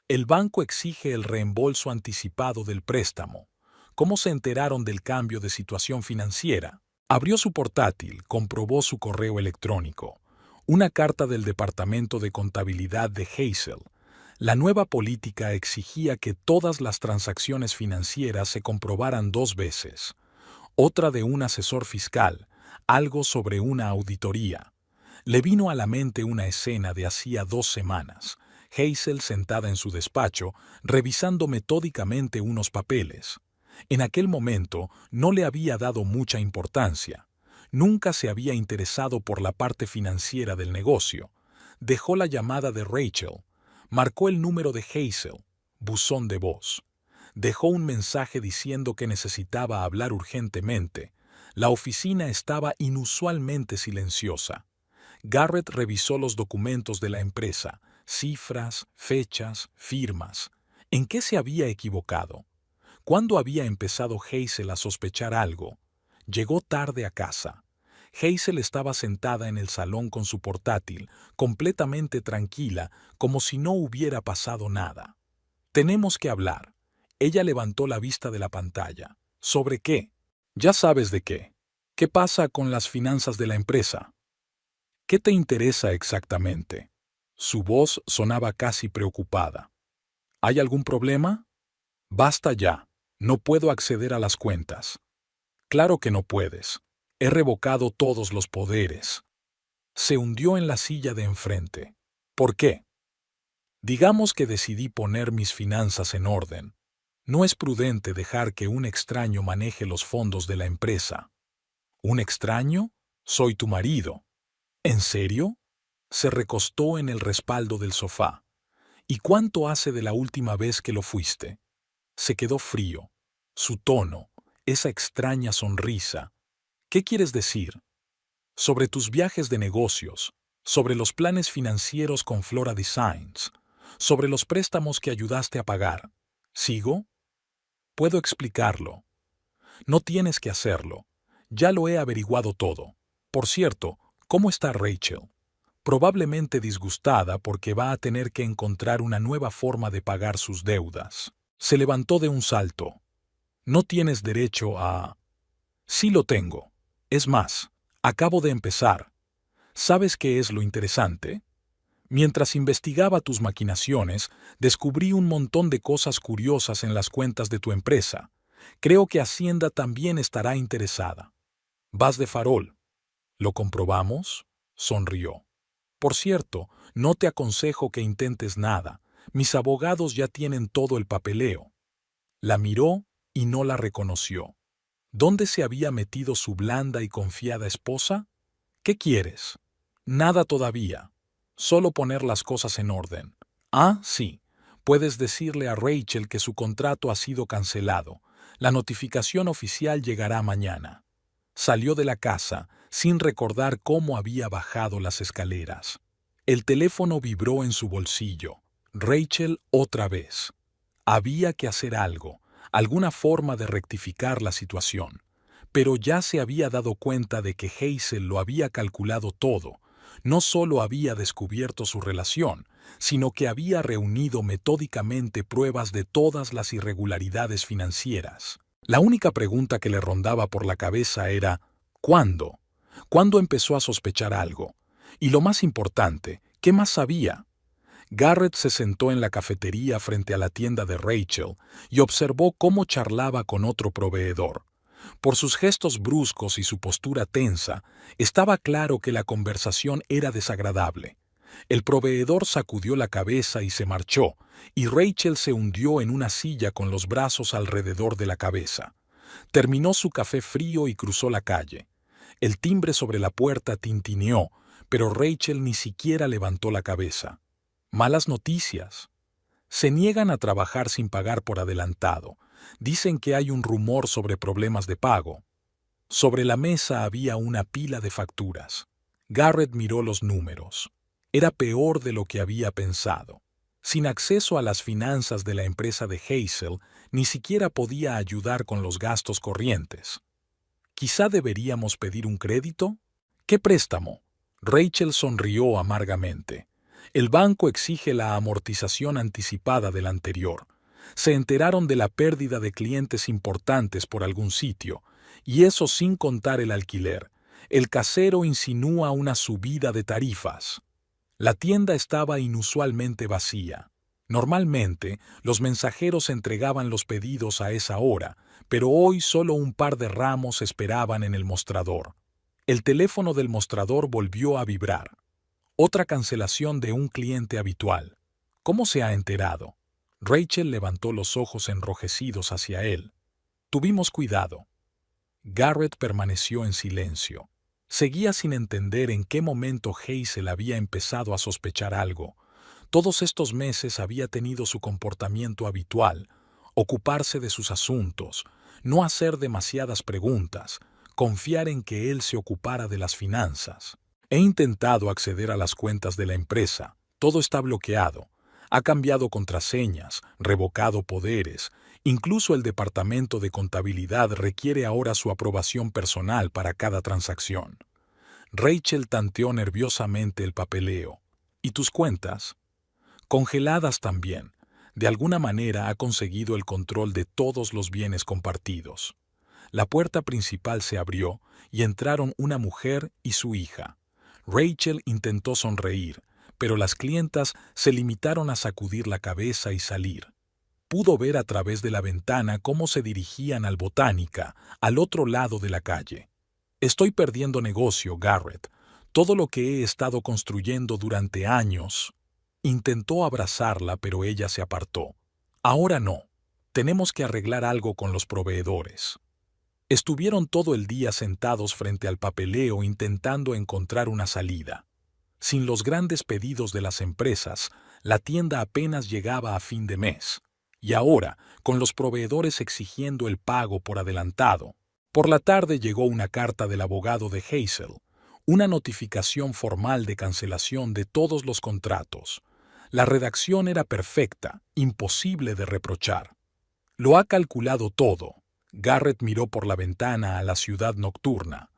El banco exige el reembolso anticipado del préstamo. ¿Cómo se enteraron del cambio de situación financiera? Abrió su portátil, comprobó su correo electrónico. Una carta del Departamento de Contabilidad de Hazel. La nueva política exigía que todas las transacciones financieras se comprobaran 2 veces. Otra de un asesor fiscal, algo sobre una auditoría. Le vino a la mente una escena de hacía 2 semanas. Hazel sentada en su despacho, revisando metódicamente unos papeles. En aquel momento no le había dado mucha importancia. Nunca se había interesado por la parte financiera del negocio. Dejó la llamada de Rachel. Marcó el número de Hazel, buzón de voz. Dejó un mensaje diciendo que necesitaba hablar urgentemente. La oficina estaba inusualmente silenciosa. Garrett revisó los documentos de la empresa, cifras, fechas, firmas. ¿En qué se había equivocado? ¿Cuándo había empezado Hazel a sospechar algo? Llegó tarde a casa. Hazel estaba sentada en el salón con su portátil, completamente tranquila, como si no hubiera pasado nada. Tenemos que hablar. Ella levantó la vista de la pantalla. ¿Sobre qué? Ya sabes de qué. ¿Qué pasa con las finanzas de la empresa? ¿Qué te interesa exactamente? Su voz sonaba casi preocupada. ¿Hay algún problema? Basta ya. No puedo acceder a las cuentas. Claro que no puedes. He revocado todos los poderes. Se hundió en la silla de enfrente. ¿Por qué? Digamos que decidí poner mis finanzas en orden. No es prudente dejar que un extraño maneje los fondos de la empresa. ¿Un extraño? Soy tu marido. ¿En serio? Se recostó en el respaldo del sofá. ¿Y cuánto hace de la última vez que lo fuiste? Se quedó frío. Su tono, esa extraña sonrisa. ¿Qué quieres decir? Sobre tus viajes de negocios, sobre los planes financieros con Flora Designs, sobre los préstamos que ayudaste a pagar. ¿Sigo? Puedo explicarlo. No tienes que hacerlo. Ya lo he averiguado todo. Por cierto, ¿cómo está Rachel? Probablemente disgustada porque va a tener que encontrar una nueva forma de pagar sus deudas. Se levantó de un salto. No tienes derecho a... Sí lo tengo. Es más, acabo de empezar. ¿Sabes qué es lo interesante? Mientras investigaba tus maquinaciones, descubrí un montón de cosas curiosas en las cuentas de tu empresa. Creo que Hacienda también estará interesada. Vas de farol. ¿Lo comprobamos? Sonrió. Por cierto, no te aconsejo que intentes nada. Mis abogados ya tienen todo el papeleo. La miró y no la reconoció. ¿Dónde se había metido su blanda y confiada esposa? ¿Qué quieres? Nada todavía. Solo poner las cosas en orden. Ah, sí. Puedes decirle a Rachel que su contrato ha sido cancelado. La notificación oficial llegará mañana. Salió de la casa, sin recordar cómo había bajado las escaleras. El teléfono vibró en su bolsillo. Rachel otra vez. Había que hacer algo, alguna forma de rectificar la situación. Pero ya se había dado cuenta de que Hazel lo había calculado todo. No solo había descubierto su relación, sino que había reunido metódicamente pruebas de todas las irregularidades financieras. La única pregunta que le rondaba por la cabeza era ¿cuándo? ¿Cuándo empezó a sospechar algo? Y lo más importante, ¿qué más sabía? Garrett se sentó en la cafetería frente a la tienda de Rachel y observó cómo charlaba con otro proveedor. Por sus gestos bruscos y su postura tensa, estaba claro que la conversación era desagradable. El proveedor sacudió la cabeza y se marchó, y Rachel se hundió en una silla con los brazos alrededor de la cabeza. Terminó su café frío y cruzó la calle. El timbre sobre la puerta tintineó, pero Rachel ni siquiera levantó la cabeza. Malas noticias. Se niegan a trabajar sin pagar por adelantado. Dicen que hay un rumor sobre problemas de pago. Sobre la mesa había una pila de facturas. Garrett miró los números. Era peor de lo que había pensado. Sin acceso a las finanzas de la empresa de Hazel, ni siquiera podía ayudar con los gastos corrientes. ¿Quizá deberíamos pedir un crédito? ¿Qué préstamo? Rachel sonrió amargamente. El banco exige la amortización anticipada del anterior. Se enteraron de la pérdida de clientes importantes por algún sitio, y eso sin contar el alquiler. El casero insinúa una subida de tarifas. La tienda estaba inusualmente vacía. Normalmente, los mensajeros entregaban los pedidos a esa hora, pero hoy solo un par de ramos esperaban en el mostrador. El teléfono del mostrador volvió a vibrar. Otra cancelación de un cliente habitual. ¿Cómo se ha enterado? Rachel levantó los ojos enrojecidos hacia él. Tuvimos cuidado. Garrett permaneció en silencio. Seguía sin entender en qué momento Hazel había empezado a sospechar algo. Todos estos meses había tenido su comportamiento habitual, ocuparse de sus asuntos, no hacer demasiadas preguntas, confiar en que él se ocupara de las finanzas. He intentado acceder a las cuentas de la empresa. Todo está bloqueado. Ha cambiado contraseñas, revocado poderes. Incluso el departamento de contabilidad requiere ahora su aprobación personal para cada transacción. Rachel tanteó nerviosamente el papeleo. ¿Y tus cuentas? Congeladas también. De alguna manera ha conseguido el control de todos los bienes compartidos. La puerta principal se abrió y entraron una mujer y su hija. Rachel intentó sonreír, pero las clientas se limitaron a sacudir la cabeza y salir. Pudo ver a través de la ventana cómo se dirigían al Botánica, al otro lado de la calle. Estoy perdiendo negocio, Garrett. Todo lo que he estado construyendo durante años. Intentó abrazarla, pero ella se apartó. Ahora no. Tenemos que arreglar algo con los proveedores. Estuvieron todo el día sentados frente al papeleo intentando encontrar una salida. Sin los grandes pedidos de las empresas, la tienda apenas llegaba a fin de mes. Y ahora, con los proveedores exigiendo el pago por adelantado. Por la tarde llegó una carta del abogado de Hazel, una notificación formal de cancelación de todos los contratos. La redacción era perfecta, imposible de reprochar. Lo ha calculado todo. Garrett miró por la ventana a la ciudad nocturna.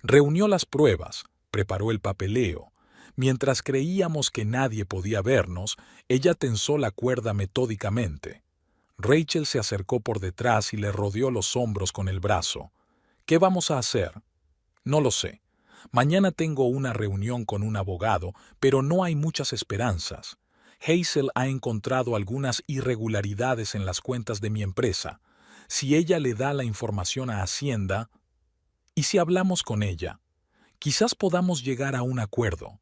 Reunió las pruebas, preparó el papeleo. Mientras creíamos que nadie podía vernos, ella tensó la cuerda metódicamente. Rachel se acercó por detrás y le rodeó los hombros con el brazo. ¿Qué vamos a hacer? No lo sé. Mañana tengo una reunión con un abogado, pero no hay muchas esperanzas. Hazel ha encontrado algunas irregularidades en las cuentas de mi empresa. Si ella le da la información a Hacienda, ¿y si hablamos con ella? Quizás podamos llegar a un acuerdo.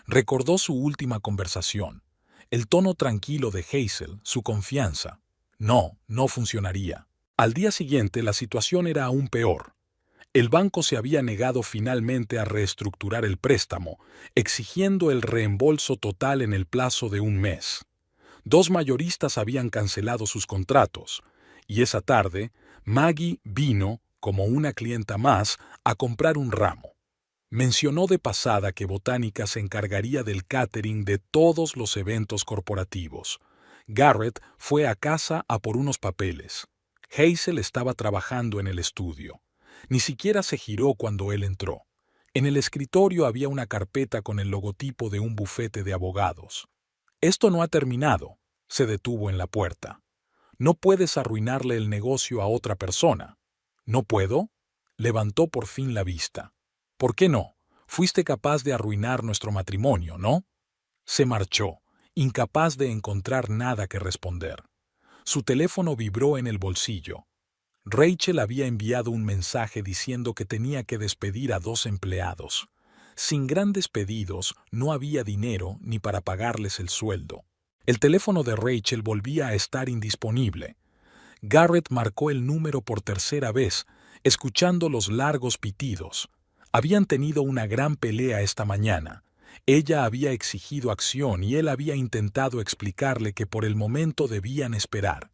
Recordó su última conversación, el tono tranquilo de Hazel, su confianza. No, no funcionaría. Al día siguiente la situación era aún peor. El banco se había negado finalmente a reestructurar el préstamo, exigiendo el reembolso total en el plazo de un mes. 2 mayoristas habían cancelado sus contratos, y esa tarde Maggie vino, como una clienta más, a comprar un ramo. Mencionó de pasada que Botánica se encargaría del catering de todos los eventos corporativos. Garrett fue a casa a por unos papeles. Hazel estaba trabajando en el estudio. Ni siquiera se giró cuando él entró. En el escritorio había una carpeta con el logotipo de un bufete de abogados. Esto no ha terminado. Se detuvo en la puerta. No puedes arruinarle el negocio a otra persona. ¿No puedo? Levantó por fin la vista. ¿Por qué no? Fuiste capaz de arruinar nuestro matrimonio, ¿no? Se marchó, incapaz de encontrar nada que responder. Su teléfono vibró en el bolsillo. Rachel había enviado un mensaje diciendo que tenía que despedir a 2 empleados. Sin grandes pedidos, no había dinero ni para pagarles el sueldo. El teléfono de Rachel volvía a estar indisponible. Garrett marcó el número por tercera vez, escuchando los largos pitidos. Habían tenido una gran pelea esta mañana. Ella había exigido acción y él había intentado explicarle que por el momento debían esperar.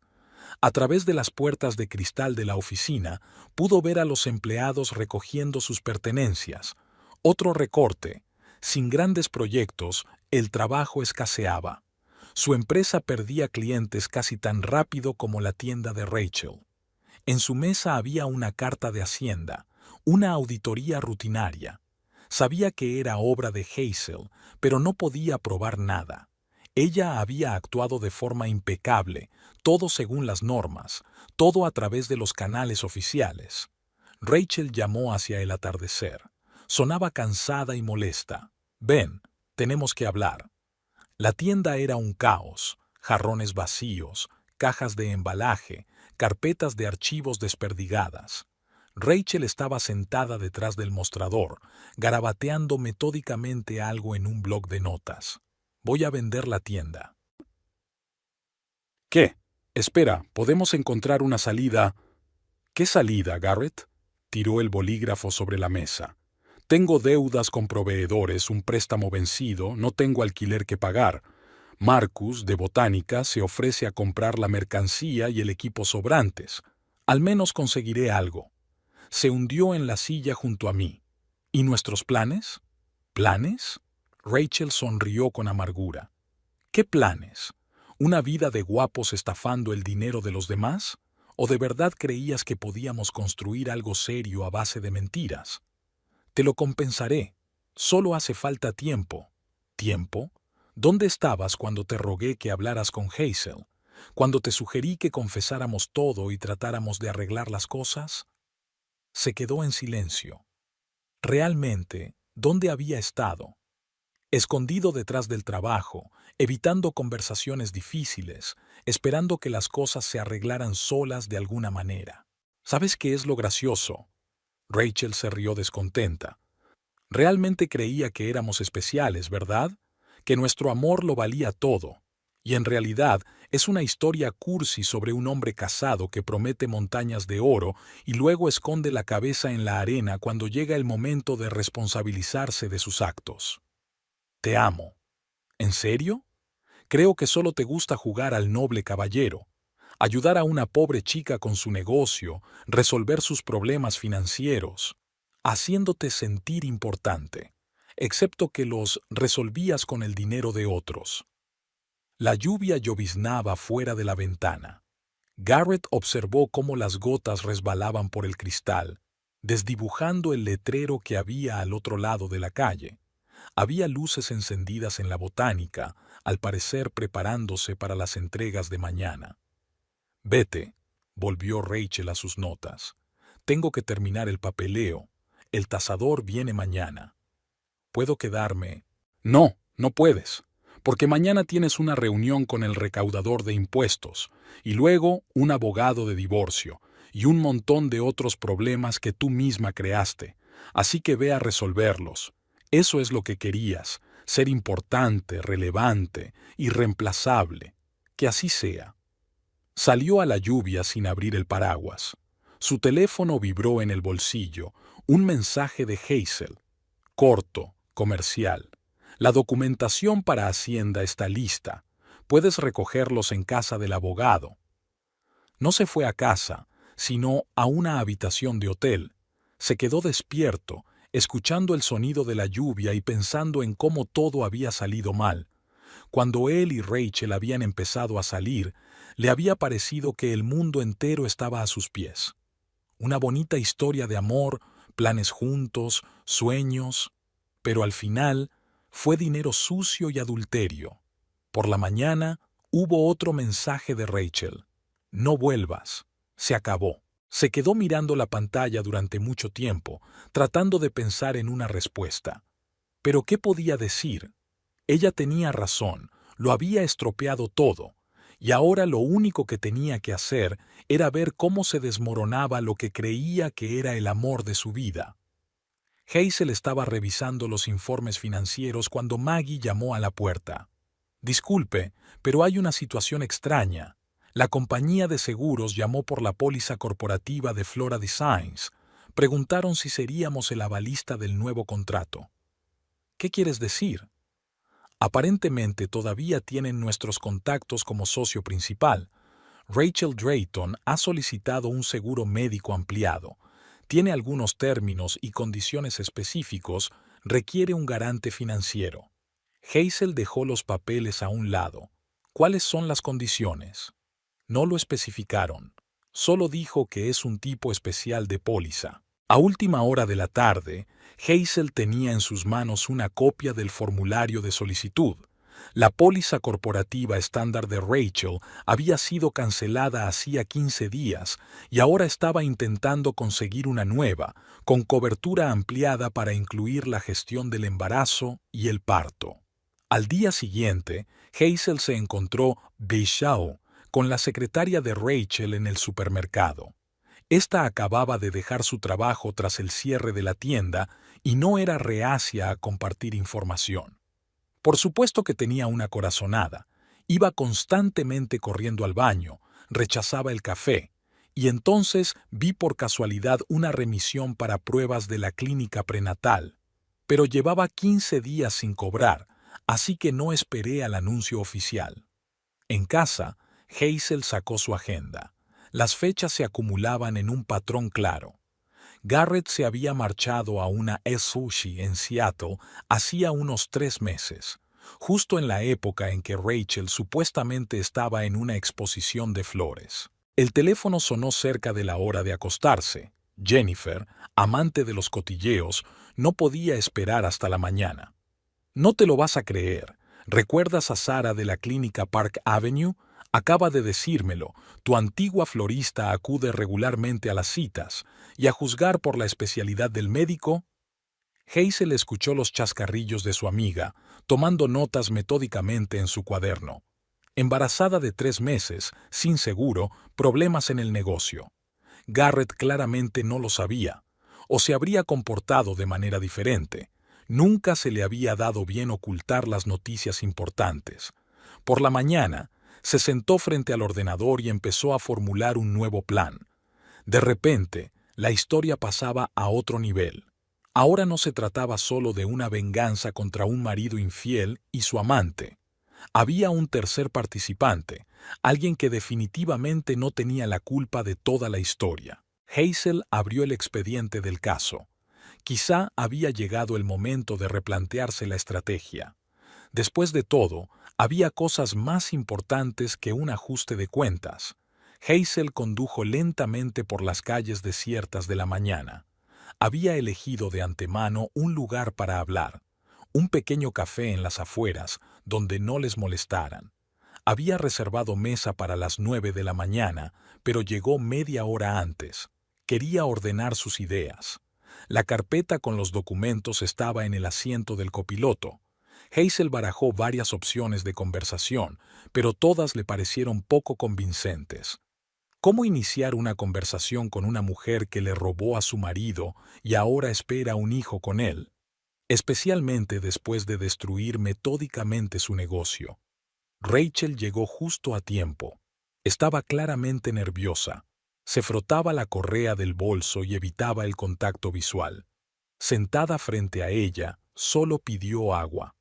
A través de las puertas de cristal de la oficina, pudo ver a los empleados recogiendo sus pertenencias. Otro recorte. Sin grandes proyectos, el trabajo escaseaba. Su empresa perdía clientes casi tan rápido como la tienda de Rachel. En su mesa había una carta de Hacienda, una auditoría rutinaria. Sabía que era obra de Hazel, pero no podía probar nada. Ella había actuado de forma impecable, todo según las normas, todo a través de los canales oficiales. Rachel llamó hacia el atardecer. Sonaba cansada y molesta. «Ven, tenemos que hablar». La tienda era un caos, jarrones vacíos, cajas de embalaje, carpetas de archivos desperdigadas. Rachel estaba sentada detrás del mostrador, garabateando metódicamente algo en un bloc de notas. «Voy a vender la tienda». «¿Qué? Espera, ¿podemos encontrar una salida?» «¿Qué salida, Garrett?» Tiró el bolígrafo sobre la mesa. «Tengo deudas con proveedores, un préstamo vencido, no tengo alquiler que pagar. Marcus, de Botánica, se ofrece a comprar la mercancía y el equipo sobrantes. Al menos conseguiré algo». Se hundió en la silla junto a mí. «¿Y nuestros planes?» «¿Planes?» Rachel sonrió con amargura. «¿Qué planes? ¿Una vida de guapos estafando el dinero de los demás? ¿O de verdad creías que podíamos construir algo serio a base de mentiras? Te lo compensaré. Solo hace falta tiempo». ¿Tiempo? ¿Dónde estabas cuando te rogué que hablaras con Hazel? ¿Cuando te sugerí que confesáramos todo y tratáramos de arreglar las cosas? Se quedó en silencio. Realmente, ¿dónde había estado? Escondido detrás del trabajo, evitando conversaciones difíciles, esperando que las cosas se arreglaran solas de alguna manera. ¿Sabes qué es lo gracioso? Rachel se rió descontenta. Realmente creía que éramos especiales, ¿verdad? Que nuestro amor lo valía todo. Y en realidad es una historia cursi sobre un hombre casado que promete montañas de oro y luego esconde la cabeza en la arena cuando llega el momento de responsabilizarse de sus actos. Te amo. ¿En serio? Creo que solo te gusta jugar al noble caballero, ayudar a una pobre chica con su negocio, resolver sus problemas financieros, haciéndote sentir importante, excepto que los resolvías con el dinero de otros. La lluvia lloviznaba fuera de la ventana. Garrett observó cómo las gotas resbalaban por el cristal, desdibujando el letrero que había al otro lado de la calle. Había luces encendidas en la Botánica, al parecer preparándose para las entregas de mañana. «Vete», volvió Rachel a sus notas. «Tengo que terminar el papeleo. El tasador viene mañana. ¿Puedo quedarme?» «No, no puedes, porque mañana tienes una reunión con el recaudador de impuestos, y luego un abogado de divorcio, y un montón de otros problemas que tú misma creaste. Así que ve a resolverlos. Eso es lo que querías, ser importante, relevante, irreemplazable. Que así sea». Salió a la lluvia sin abrir el paraguas. Su teléfono vibró en el bolsillo, un mensaje de Hazel. Corto, comercial. «La documentación para Hacienda está lista. Puedes recogerlos en casa del abogado». No se fue a casa, sino a una habitación de hotel. Se quedó despierto, escuchando el sonido de la lluvia y pensando en cómo todo había salido mal. Cuando él y Rachel habían empezado a salir, le había parecido que el mundo entero estaba a sus pies. Una bonita historia de amor, planes juntos, sueños, pero al final fue dinero sucio y adulterio. Por la mañana hubo otro mensaje de Rachel. «No vuelvas. Se acabó». Se quedó mirando la pantalla durante mucho tiempo, tratando de pensar en una respuesta. ¿Pero qué podía decir? Ella tenía razón, Lo había estropeado todo, y ahora lo único que tenía que hacer era ver cómo se desmoronaba lo que creía que era el amor de su vida. Hazel estaba revisando los informes financieros cuando Maggie llamó a la puerta. Disculpe, pero hay una situación extraña. La compañía de seguros llamó por la póliza corporativa de Flora Designs. Preguntaron si seríamos el avalista del nuevo contrato. ¿Qué quieres decir? Aparentemente todavía tienen nuestros contactos como socio principal. Rachel Drayton ha solicitado un seguro médico ampliado. Tiene algunos términos y condiciones específicos, requiere un garante financiero. Hazel dejó los papeles a un lado. ¿Cuáles son las condiciones? No lo especificaron. Solo dijo que es un tipo especial de póliza. A última hora de la tarde, Hazel tenía en sus manos una copia del formulario de solicitud. La póliza corporativa estándar de Rachel había sido cancelada hacía 15 días y ahora estaba intentando conseguir una nueva, con cobertura ampliada para incluir la gestión del embarazo y el parto. Al día siguiente, Hazel se encontró Bishao con la secretaria de Rachel en el supermercado. Esta acababa de dejar su trabajo tras el cierre de la tienda y no era reacia a compartir información. Por supuesto que tenía una corazonada. Iba constantemente corriendo al baño, rechazaba el café, y entonces vi por casualidad una remisión para pruebas de la clínica prenatal. Pero llevaba 15 días sin cobrar, así que no esperé al anuncio oficial. En casa, Hazel sacó su agenda. Las fechas se acumulaban en un patrón claro. Garrett se había marchado a una sushi en Seattle hacía unos 3 meses, justo en la época en que Rachel supuestamente estaba en una exposición de flores. El teléfono sonó cerca de la hora de acostarse. Jennifer, amante de los cotilleos, no podía esperar hasta la mañana. No te lo vas a creer. ¿Recuerdas a Sara de la clínica Park Avenue? Acaba de decírmelo, tu antigua florista acude regularmente a las citas, y a juzgar por la especialidad del médico. Hazel escuchó los chascarrillos de su amiga, tomando notas metódicamente en su cuaderno. Embarazada de 3 meses, sin seguro, problemas en el negocio. Garrett claramente no lo sabía, o se habría comportado de manera diferente. Nunca se le había dado bien ocultar las noticias importantes. Por la mañana, se sentó frente al ordenador y empezó a formular un nuevo plan. De repente, la historia pasaba a otro nivel. Ahora no se trataba solo de una venganza contra un marido infiel y su amante. Había un tercer participante, alguien que definitivamente no tenía la culpa de toda la historia. Hazel abrió el expediente del caso. Quizá había llegado el momento de replantearse la estrategia. Después de todo, había cosas más importantes que un ajuste de cuentas. Hazel condujo lentamente por las calles desiertas de la mañana. Había elegido de antemano un lugar para hablar, un pequeño café en las afueras, donde no les molestaran. Había reservado mesa para las 9 de la mañana, pero llegó media hora antes. Quería ordenar sus ideas. La carpeta con los documentos estaba en el asiento del copiloto. Hazel barajó varias opciones de conversación, pero todas le parecieron poco convincentes. ¿Cómo iniciar una conversación con una mujer que le robó a su marido y ahora espera un hijo con él? Especialmente después de destruir metódicamente su negocio. Rachel llegó justo a tiempo. Estaba claramente nerviosa. Se frotaba la correa del bolso y evitaba el contacto visual. Sentada frente a ella, solo pidió agua.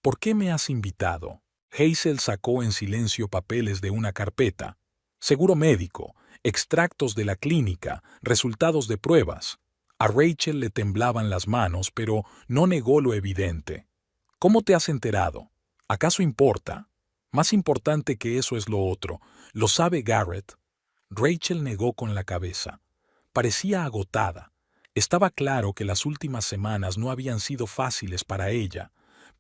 ¿Por qué me has invitado? Hazel sacó en silencio papeles de una carpeta. Seguro médico, extractos de la clínica, resultados de pruebas. A Rachel le temblaban las manos, pero no negó lo evidente. ¿Cómo te has enterado? ¿Acaso importa? Más importante que eso es lo otro. ¿Lo sabe Garrett? Rachel negó con la cabeza. Parecía agotada. Estaba claro que las últimas semanas no habían sido fáciles para ella.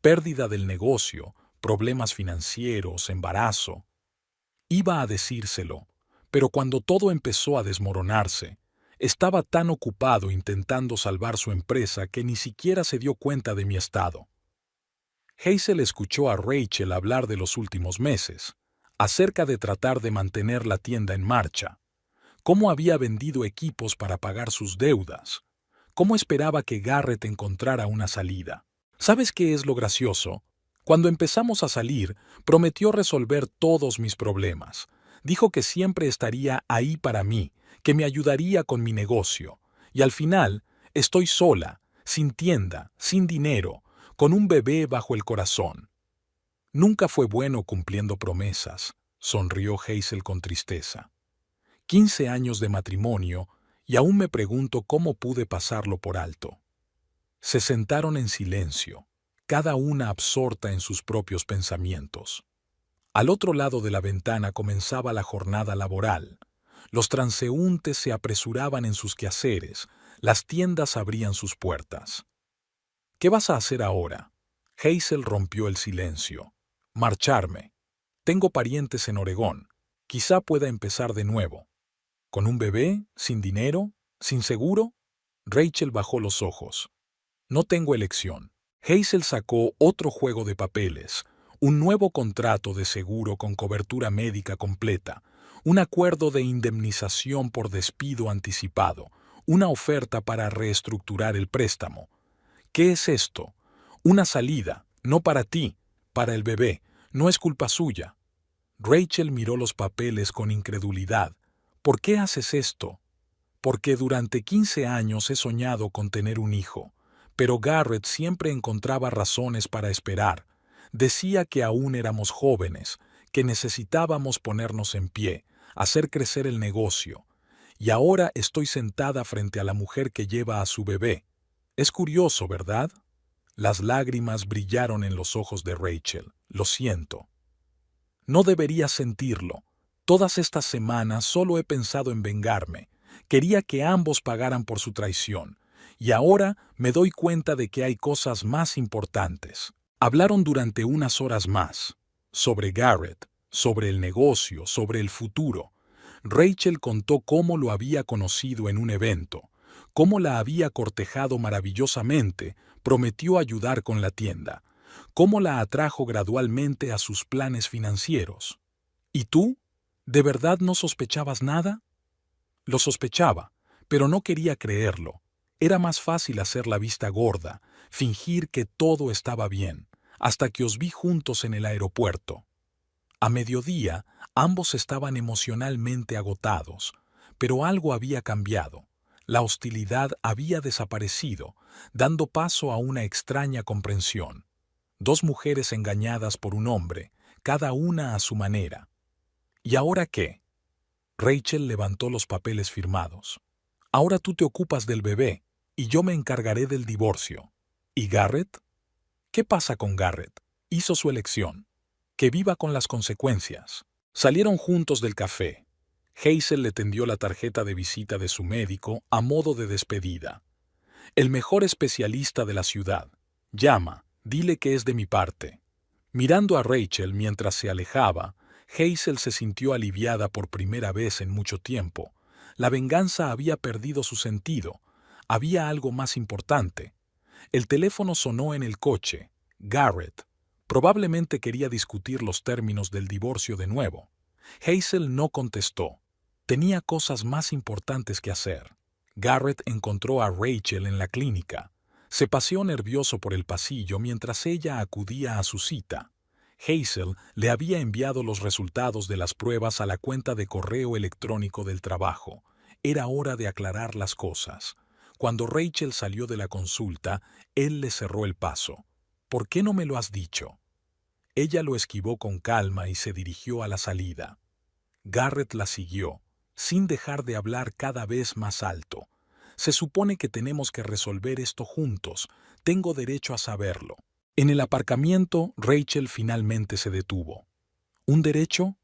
Pérdida del negocio, problemas financieros, embarazo. Iba a decírselo, pero cuando todo empezó a desmoronarse, estaba tan ocupado intentando salvar su empresa que ni siquiera se dio cuenta de mi estado. Hazel escuchó a Rachel hablar de los últimos meses, acerca de tratar de mantener la tienda en marcha, cómo había vendido equipos para pagar sus deudas, cómo esperaba que Garrett encontrara una salida. ¿Sabes qué es lo gracioso? Cuando empezamos a salir, prometió resolver todos mis problemas. Dijo que siempre estaría ahí para mí, que me ayudaría con mi negocio. Y al final, estoy sola, sin tienda, sin dinero, con un bebé bajo el corazón. Nunca fue bueno cumpliendo promesas, sonrió Hazel con tristeza. 15 años de matrimonio y aún me pregunto cómo pude pasarlo por alto. Se sentaron en silencio, cada una absorta en sus propios pensamientos. Al otro lado de la ventana comenzaba la jornada laboral. Los transeúntes se apresuraban en sus quehaceres, las tiendas abrían sus puertas. ¿Qué vas a hacer ahora? Hazel rompió el silencio. Marcharme. Tengo parientes en Oregón. Quizá pueda empezar de nuevo. ¿Con un bebé? ¿Sin dinero? ¿Sin seguro? Rachel bajó los ojos. No tengo elección. Hazel sacó otro juego de papeles, un nuevo contrato de seguro con cobertura médica completa, un acuerdo de indemnización por despido anticipado, una oferta para reestructurar el préstamo. ¿Qué es esto? Una salida, no para ti, para el bebé, no es culpa suya. Rachel miró los papeles con incredulidad. ¿Por qué haces esto? Porque durante 15 años he soñado con tener un hijo, pero Garrett siempre encontraba razones para esperar. Decía que aún éramos jóvenes, que necesitábamos ponernos en pie, hacer crecer el negocio. Y ahora estoy sentada frente a la mujer que lleva a su bebé. Es curioso, ¿verdad? Las lágrimas brillaron en los ojos de Rachel. Lo siento. No deberías sentirlo. Todas estas semanas solo he pensado en vengarme. Quería que ambos pagaran por su traición. Y ahora me doy cuenta de que hay cosas más importantes. Hablaron durante unas horas más. Sobre Garrett, sobre el negocio, sobre el futuro. Rachel contó cómo lo había conocido en un evento, cómo la había cortejado maravillosamente, prometió ayudar con la tienda, cómo la atrajo gradualmente a sus planes financieros. ¿Y tú? ¿De verdad no sospechabas nada? Lo sospechaba, pero no quería creerlo. Era más fácil hacer la vista gorda, fingir que todo estaba bien, hasta que os vi juntos en el aeropuerto. A mediodía, ambos estaban emocionalmente agotados, pero algo había cambiado. La hostilidad había desaparecido, dando paso a una extraña comprensión. Dos mujeres engañadas por un hombre, cada una a su manera. ¿Y ahora qué? Rachel levantó los papeles firmados. Ahora tú te ocupas del bebé, y yo me encargaré del divorcio. ¿Y Garrett? ¿Qué pasa con Garrett? Hizo su elección. Que viva con las consecuencias. Salieron juntos del café. Hazel le tendió la tarjeta de visita de su médico a modo de despedida. El mejor especialista de la ciudad. Llama, dile que es de mi parte. Mirando a Rachel mientras se alejaba, Hazel se sintió aliviada por primera vez en mucho tiempo. La venganza había perdido su sentido. Había algo más importante. El teléfono sonó en el coche. Garrett. Probablemente quería discutir los términos del divorcio de nuevo. Hazel no contestó. Tenía cosas más importantes que hacer. Garrett encontró a Rachel en la clínica. Se paseó nervioso por el pasillo mientras ella acudía a su cita. Hazel le había enviado los resultados de las pruebas a la cuenta de correo electrónico del trabajo. Era hora de aclarar las cosas. Cuando Rachel salió de la consulta, él le cerró el paso. ¿Por qué no me lo has dicho? Ella lo esquivó con calma y se dirigió a la salida. Garrett la siguió, sin dejar de hablar cada vez más alto. Se supone que tenemos que resolver esto juntos. Tengo derecho a saberlo. En el aparcamiento, Rachel finalmente se detuvo. ¿Un derecho?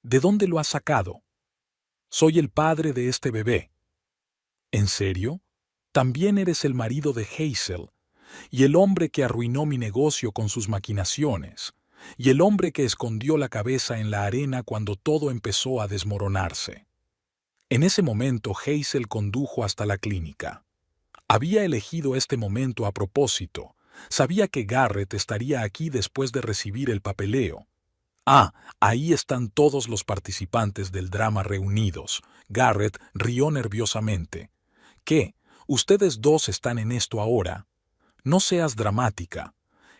¿De dónde lo has sacado? Soy el padre de este bebé. ¿En serio? También eres el marido de Hazel, y el hombre que arruinó mi negocio con sus maquinaciones, y el hombre que escondió la cabeza en la arena cuando todo empezó a desmoronarse. En ese momento Hazel condujo hasta la clínica. Había elegido este momento a propósito. Sabía que Garrett estaría aquí después de recibir el papeleo. Ah, ahí están todos los participantes del drama reunidos. Garrett rió nerviosamente. ¿Qué? ¿Ustedes dos están en esto ahora? No seas dramática.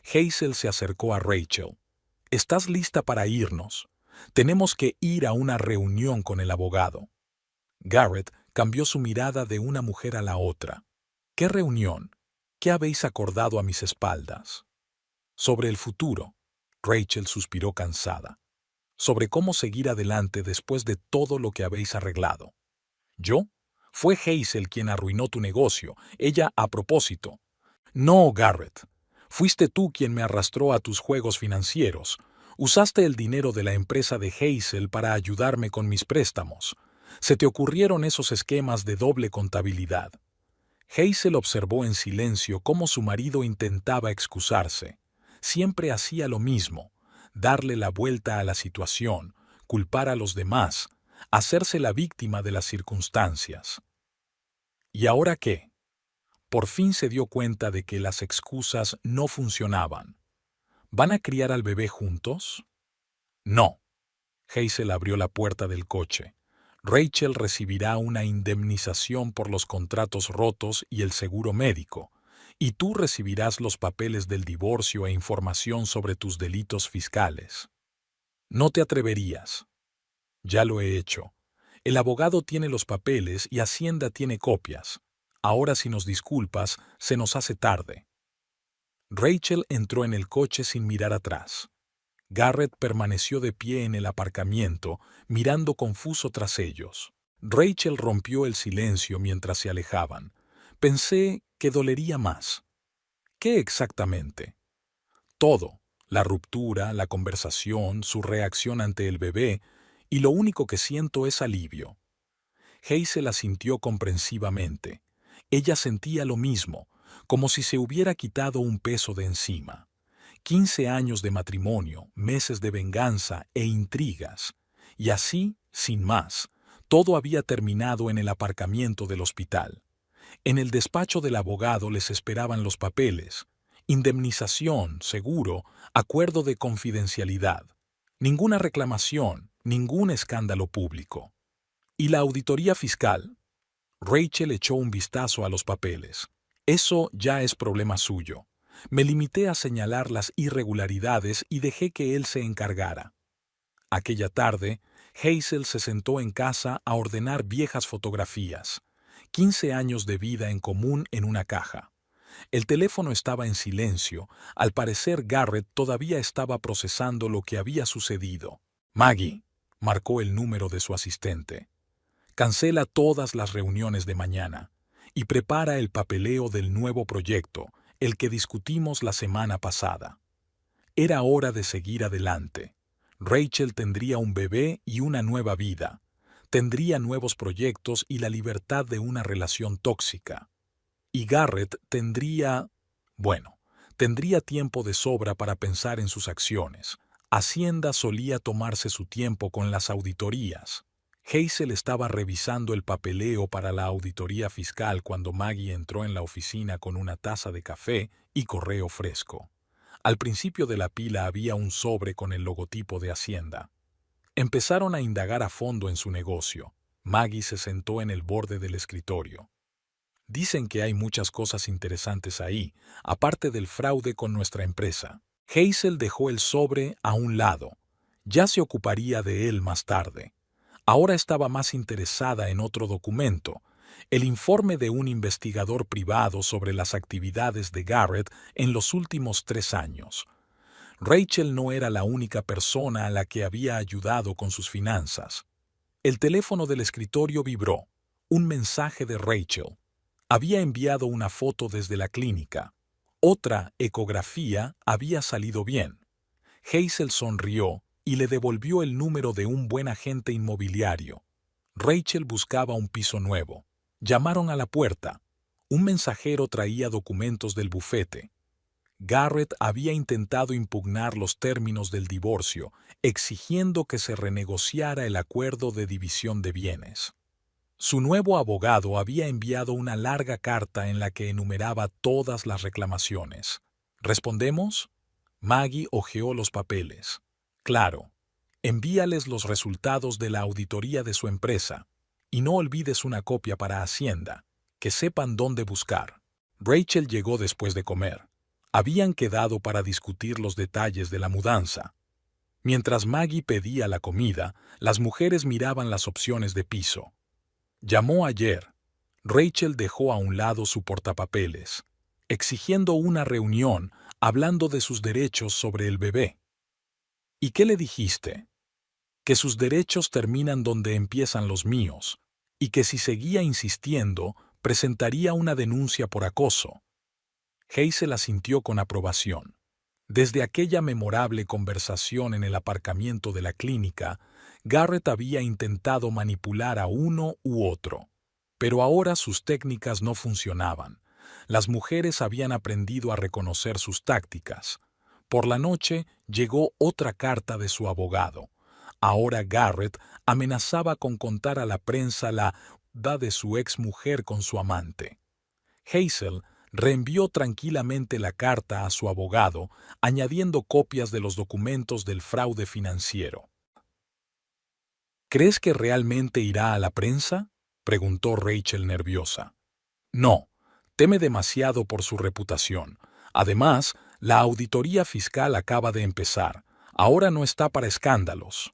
Hazel se acercó a Rachel. ¿Estás lista para irnos? Tenemos que ir a una reunión con el abogado. Garrett cambió su mirada de una mujer a la otra. ¿Qué reunión? ¿Qué habéis acordado a mis espaldas? Sobre el futuro. Rachel suspiró cansada. Sobre cómo seguir adelante después de todo lo que habéis arreglado. ¿Yo? Fue Hazel quien arruinó tu negocio, ella a propósito. No, Garrett. Fuiste tú quien me arrastró a tus juegos financieros. Usaste el dinero de la empresa de Hazel para ayudarme con mis préstamos. Se te ocurrieron esos esquemas de doble contabilidad. Hazel observó en silencio cómo su marido intentaba excusarse. Siempre hacía lo mismo, darle la vuelta a la situación, culpar a los demás, hacerse la víctima de las circunstancias. ¿Y ahora qué? Por fin se dio cuenta de que las excusas no funcionaban. ¿Van a criar al bebé juntos? No. Hazel abrió la puerta del coche. Rachel recibirá una indemnización por los contratos rotos y el seguro médico, y tú recibirás los papeles del divorcio e información sobre tus delitos fiscales. No te atreverías. Ya lo he hecho. El abogado tiene los papeles y Hacienda tiene copias. Ahora si nos disculpas, se nos hace tarde. Rachel entró en el coche sin mirar atrás. Garrett permaneció de pie en el aparcamiento, mirando confuso tras ellos. Rachel rompió el silencio mientras se alejaban. Pensé que dolería más. ¿Qué exactamente? Todo. La ruptura, la conversación, su reacción ante el bebé, y lo único que siento es alivio. Hazel asintió comprensivamente. Ella sentía lo mismo, como si se hubiera quitado un peso de encima. 15 años de matrimonio, meses de venganza e intrigas. Y así, sin más, todo había terminado en el aparcamiento del hospital. En el despacho del abogado les esperaban los papeles. Indemnización, seguro, acuerdo de confidencialidad. Ninguna reclamación, ningún escándalo público. ¿Y la auditoría fiscal? Rachel echó un vistazo a los papeles. Eso ya es problema suyo. Me limité a señalar las irregularidades y dejé que él se encargara. Aquella tarde, Hazel se sentó en casa a ordenar viejas fotografías. 15 años de vida en común en una caja. El teléfono estaba en silencio. Al parecer Garrett todavía estaba procesando lo que había sucedido. Maggie, marcó el número de su asistente. Cancela todas las reuniones de mañana y prepara el papeleo del nuevo proyecto, el que discutimos la semana pasada. Era hora de seguir adelante. Rachel tendría un bebé y una nueva vida. Tendría nuevos proyectos y la libertad de una relación tóxica. Y Garrett tendría tiempo de sobra para pensar en sus acciones. Hacienda solía tomarse su tiempo con las auditorías. Hazel estaba revisando el papeleo para la auditoría fiscal cuando Maggie entró en la oficina con una taza de café y correo fresco. Al principio de la pila había un sobre con el logotipo de Hacienda. Empezaron a indagar a fondo en su negocio. Maggie se sentó en el borde del escritorio. Dicen que hay muchas cosas interesantes ahí, aparte del fraude con nuestra empresa. Hazel dejó el sobre a un lado. Ya se ocuparía de él más tarde. Ahora estaba más interesada en otro documento, el informe de un investigador privado sobre las actividades de Garrett en los últimos 3 años. Rachel no era la única persona a la que había ayudado con sus finanzas. El teléfono del escritorio vibró. Un mensaje de Rachel. Había enviado una foto desde la clínica. Otra ecografía había salido bien. Hazel sonrió y le devolvió el número de un buen agente inmobiliario. Rachel buscaba un piso nuevo. Llamaron a la puerta. Un mensajero traía documentos del bufete. Garrett había intentado impugnar los términos del divorcio, exigiendo que se renegociara el acuerdo de división de bienes. Su nuevo abogado había enviado una larga carta en la que enumeraba todas las reclamaciones. ¿Respondemos? Maggie hojeó los papeles. Claro. Envíales los resultados de la auditoría de su empresa. Y no olvides una copia para Hacienda. Que sepan dónde buscar. Rachel llegó después de comer. Habían quedado para discutir los detalles de la mudanza. Mientras Maggie pedía la comida, las mujeres miraban las opciones de piso. Llamó ayer. Rachel dejó a un lado su portapapeles, exigiendo una reunión, hablando de sus derechos sobre el bebé. ¿Y qué le dijiste? Que sus derechos terminan donde empiezan los míos, y que si seguía insistiendo, presentaría una denuncia por acoso. Hazel asintió con aprobación. Desde aquella memorable conversación en el aparcamiento de la clínica, Garrett había intentado manipular a uno u otro. Pero ahora sus técnicas no funcionaban. Las mujeres habían aprendido a reconocer sus tácticas. Por la noche llegó otra carta de su abogado. Ahora Garrett amenazaba con contar a la prensa la boda de su exmujer con su amante. Hazel reenvió tranquilamente la carta a su abogado, añadiendo copias de los documentos del fraude financiero. ¿Crees que realmente irá a la prensa?, preguntó Rachel nerviosa. No, teme demasiado por su reputación. Además, la auditoría fiscal acaba de empezar. Ahora no está para escándalos.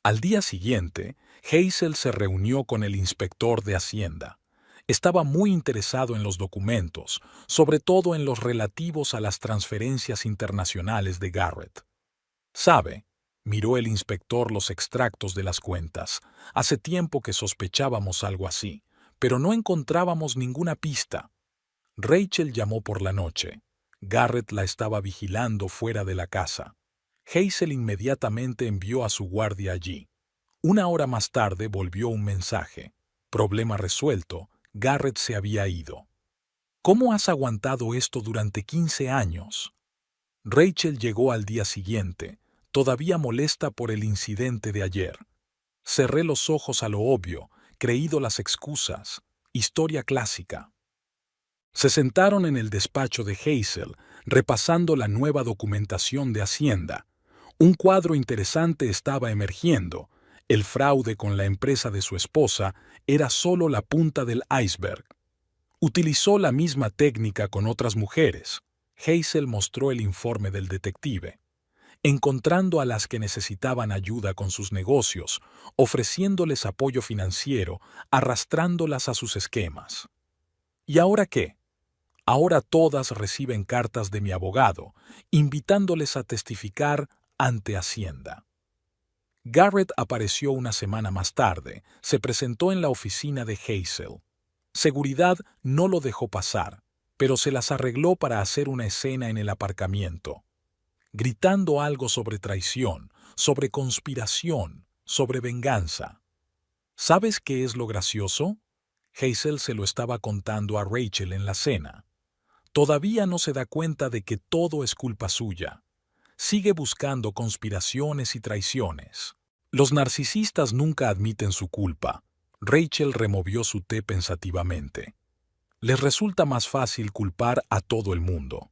Al día siguiente, Hazel se reunió con el inspector de Hacienda. Estaba muy interesado en los documentos, sobre todo en los relativos a las transferencias internacionales de Garrett. ¿Sabe? Miró el inspector los extractos de las cuentas. Hace tiempo que sospechábamos algo así, pero no encontrábamos ninguna pista. Rachel llamó por la noche. Garrett la estaba vigilando fuera de la casa. Hazel inmediatamente envió a su guardia allí. Una hora más tarde volvió un mensaje. Problema resuelto. Garrett se había ido. ¿Cómo has aguantado esto durante 15 años? Rachel llegó al día siguiente, todavía molesta por el incidente de ayer. Cerré los ojos a lo obvio, creído las excusas. Historia clásica. Se sentaron en el despacho de Hazel, repasando la nueva documentación de Hacienda. Un cuadro interesante estaba emergiendo. El fraude con la empresa de su esposa era solo la punta del iceberg. Utilizó la misma técnica con otras mujeres. Hazel mostró el informe del detective. Encontrando a las que necesitaban ayuda con sus negocios, ofreciéndoles apoyo financiero, arrastrándolas a sus esquemas. ¿Y ahora qué? Ahora todas reciben cartas de mi abogado, invitándoles a testificar ante Hacienda. Garrett apareció una semana más tarde, se presentó en la oficina de Hazel. Seguridad no lo dejó pasar, pero se las arregló para hacer una escena en el aparcamiento, gritando algo sobre traición, sobre conspiración, sobre venganza. ¿Sabes qué es lo gracioso? Hazel se lo estaba contando a Rachel en la cena. Todavía no se da cuenta de que todo es culpa suya. Sigue buscando conspiraciones y traiciones. Los narcisistas nunca admiten su culpa. Rachel removió su té pensativamente. Les resulta más fácil culpar a todo el mundo.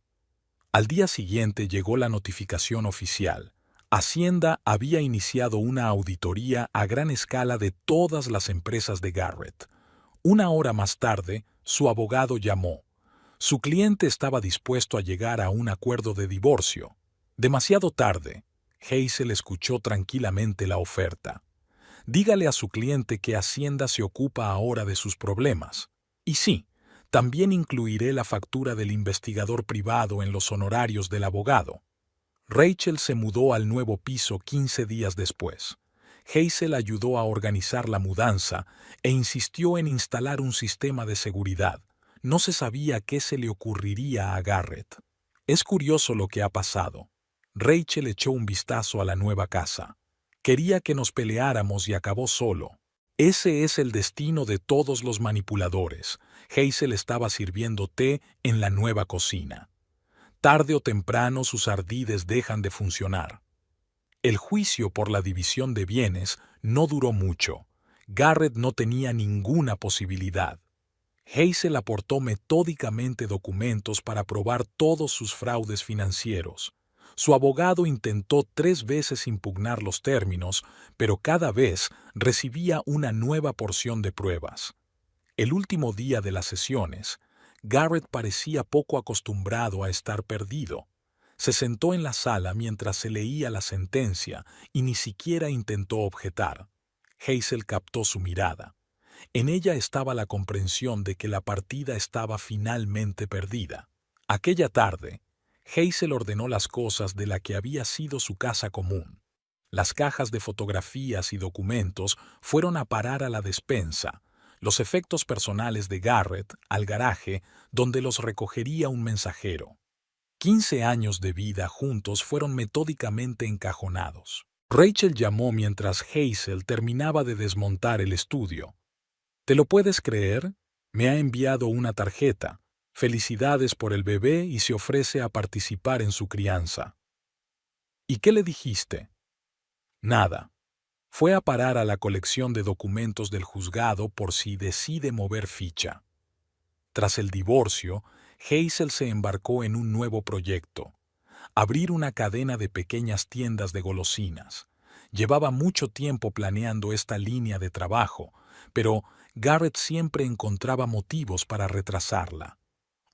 Al día siguiente llegó la notificación oficial. Hacienda había iniciado una auditoría a gran escala de todas las empresas de Garrett. Una hora más tarde, su abogado llamó. Su cliente estaba dispuesto a llegar a un acuerdo de divorcio. Demasiado tarde. Hazel escuchó tranquilamente la oferta. Dígale a su cliente que Hacienda se ocupa ahora de sus problemas. Y sí, también incluiré la factura del investigador privado en los honorarios del abogado. Rachel se mudó al nuevo piso 15 días después. Hazel ayudó a organizar la mudanza e insistió en instalar un sistema de seguridad. No se sabía qué se le ocurriría a Garrett. Es curioso lo que ha pasado. Rachel echó un vistazo a la nueva casa. Quería que nos peleáramos y acabó solo. Ese es el destino de todos los manipuladores. Hazel estaba sirviendo té en la nueva cocina. Tarde o temprano sus ardides dejan de funcionar. El juicio por la división de bienes no duró mucho. Garrett no tenía ninguna posibilidad. Hazel aportó metódicamente documentos para probar todos sus fraudes financieros. Su abogado intentó 3 veces impugnar los términos, pero cada vez recibía una nueva porción de pruebas. El último día de las sesiones, Garrett parecía poco acostumbrado a estar perdido. Se sentó en la sala mientras se leía la sentencia y ni siquiera intentó objetar. Hazel captó su mirada. En ella estaba la comprensión de que la partida estaba finalmente perdida. Aquella tarde, Hazel ordenó las cosas de la que había sido su casa común. Las cajas de fotografías y documentos fueron a parar a la despensa, los efectos personales de Garrett al garaje donde los recogería un mensajero. 15 años de vida juntos fueron metódicamente encajonados. Rachel llamó mientras Hazel terminaba de desmontar el estudio. ¿Te lo puedes creer? Me ha enviado una tarjeta. Felicidades por el bebé y se ofrece a participar en su crianza. ¿Y qué le dijiste? Nada. Fue a parar a la colección de documentos del juzgado por si decide mover ficha. Tras el divorcio, Hazel se embarcó en un nuevo proyecto: abrir una cadena de pequeñas tiendas de golosinas. Llevaba mucho tiempo planeando esta línea de trabajo, pero Garrett siempre encontraba motivos para retrasarla.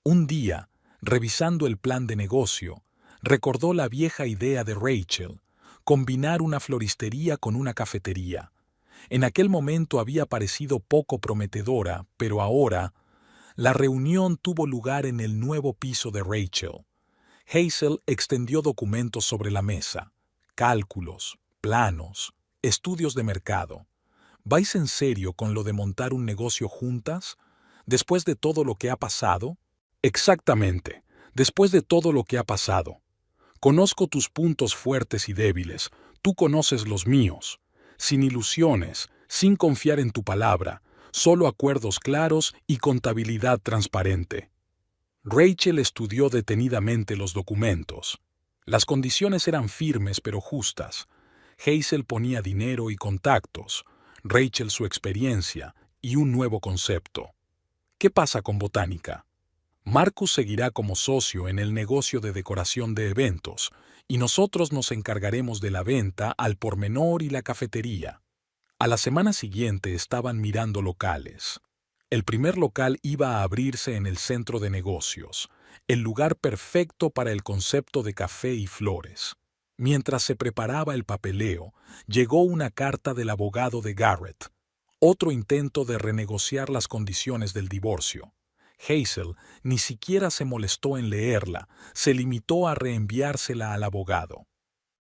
Un día, revisando el plan de negocio, recordó la vieja idea de Rachel: combinar una floristería con una cafetería. En aquel momento había parecido poco prometedora, pero ahora, la reunión tuvo lugar en el nuevo piso de Rachel. Hazel extendió documentos sobre la mesa: cálculos, planos, estudios de mercado. ¿Vais en serio con lo de montar un negocio juntas? ¿Después de todo lo que ha pasado? Exactamente, después de todo lo que ha pasado. Conozco tus puntos fuertes y débiles, tú conoces los míos. Sin ilusiones, sin confiar en tu palabra, solo acuerdos claros y contabilidad transparente. Rachel estudió detenidamente los documentos. Las condiciones eran firmes pero justas. Hazel ponía dinero y contactos, Rachel su experiencia y un nuevo concepto. ¿Qué pasa con Botánica? Marcus seguirá como socio en el negocio de decoración de eventos, y nosotros nos encargaremos de la venta al por menor y la cafetería. A la semana siguiente estaban mirando locales. El primer local iba a abrirse en el centro de negocios, el lugar perfecto para el concepto de café y flores. Mientras se preparaba el papeleo, llegó una carta del abogado de Garrett. Otro intento de renegociar las condiciones del divorcio. Hazel ni siquiera se molestó en leerla, se limitó a reenviársela al abogado.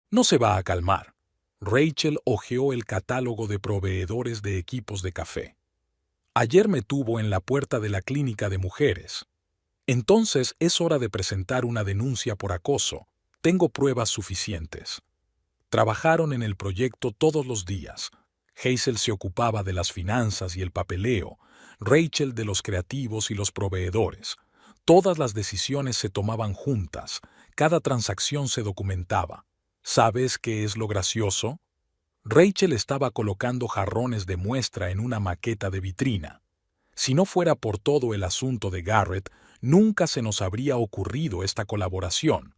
No se va a calmar. Rachel hojeó el catálogo de proveedores de equipos de café. Ayer me tuvo en la puerta de la clínica de mujeres. Entonces es hora de presentar una denuncia por acoso. Tengo pruebas suficientes. Trabajaron en el proyecto todos los días. Hazel se ocupaba de las finanzas y el papeleo, Rachel de los creativos y los proveedores. Todas las decisiones se tomaban juntas, cada transacción se documentaba. ¿Sabes qué es lo gracioso? Rachel estaba colocando jarrones de muestra en una maqueta de vitrina. Si no fuera por todo el asunto de Garrett, nunca se nos habría ocurrido esta colaboración.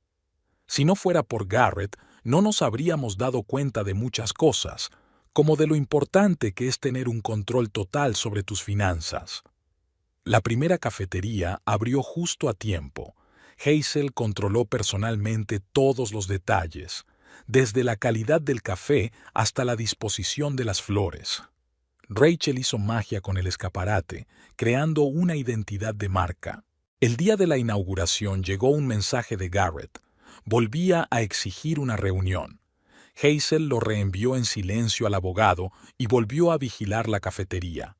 Si no fuera por Garrett, no nos habríamos dado cuenta de muchas cosas, como de lo importante que es tener un control total sobre tus finanzas. La primera cafetería abrió justo a tiempo. Hazel controló personalmente todos los detalles, desde la calidad del café hasta la disposición de las flores. Rachel hizo magia con el escaparate, creando una identidad de marca. El día de la inauguración llegó un mensaje de Garrett. Volvía a exigir una reunión. Hazel lo reenvió en silencio al abogado y volvió a vigilar la cafetería.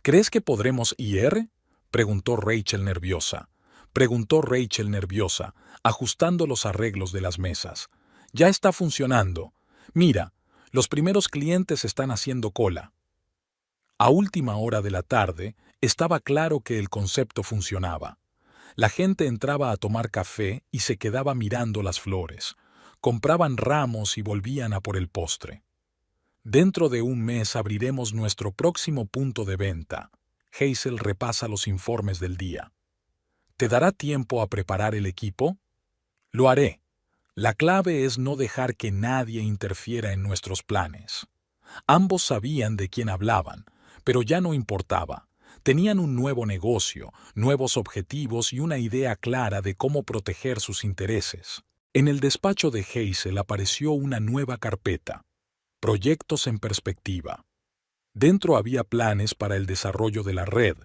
¿Crees que podremos ir? Preguntó Rachel nerviosa, ajustando los arreglos de las mesas. Ya está funcionando. Mira, los primeros clientes están haciendo cola. A última hora de la tarde, estaba claro que el concepto funcionaba. La gente entraba a tomar café y se quedaba mirando las flores. Compraban ramos y volvían a por el postre. Dentro de un mes abriremos nuestro próximo punto de venta. Hazel repasa los informes del día. ¿Te dará tiempo a preparar el equipo? Lo haré. La clave es no dejar que nadie interfiera en nuestros planes. Ambos sabían de quién hablaban, pero ya no importaba. Tenían un nuevo negocio, nuevos objetivos y una idea clara de cómo proteger sus intereses. En el despacho de Hazel apareció una nueva carpeta, Proyectos en perspectiva. Dentro había planes para el desarrollo de la red,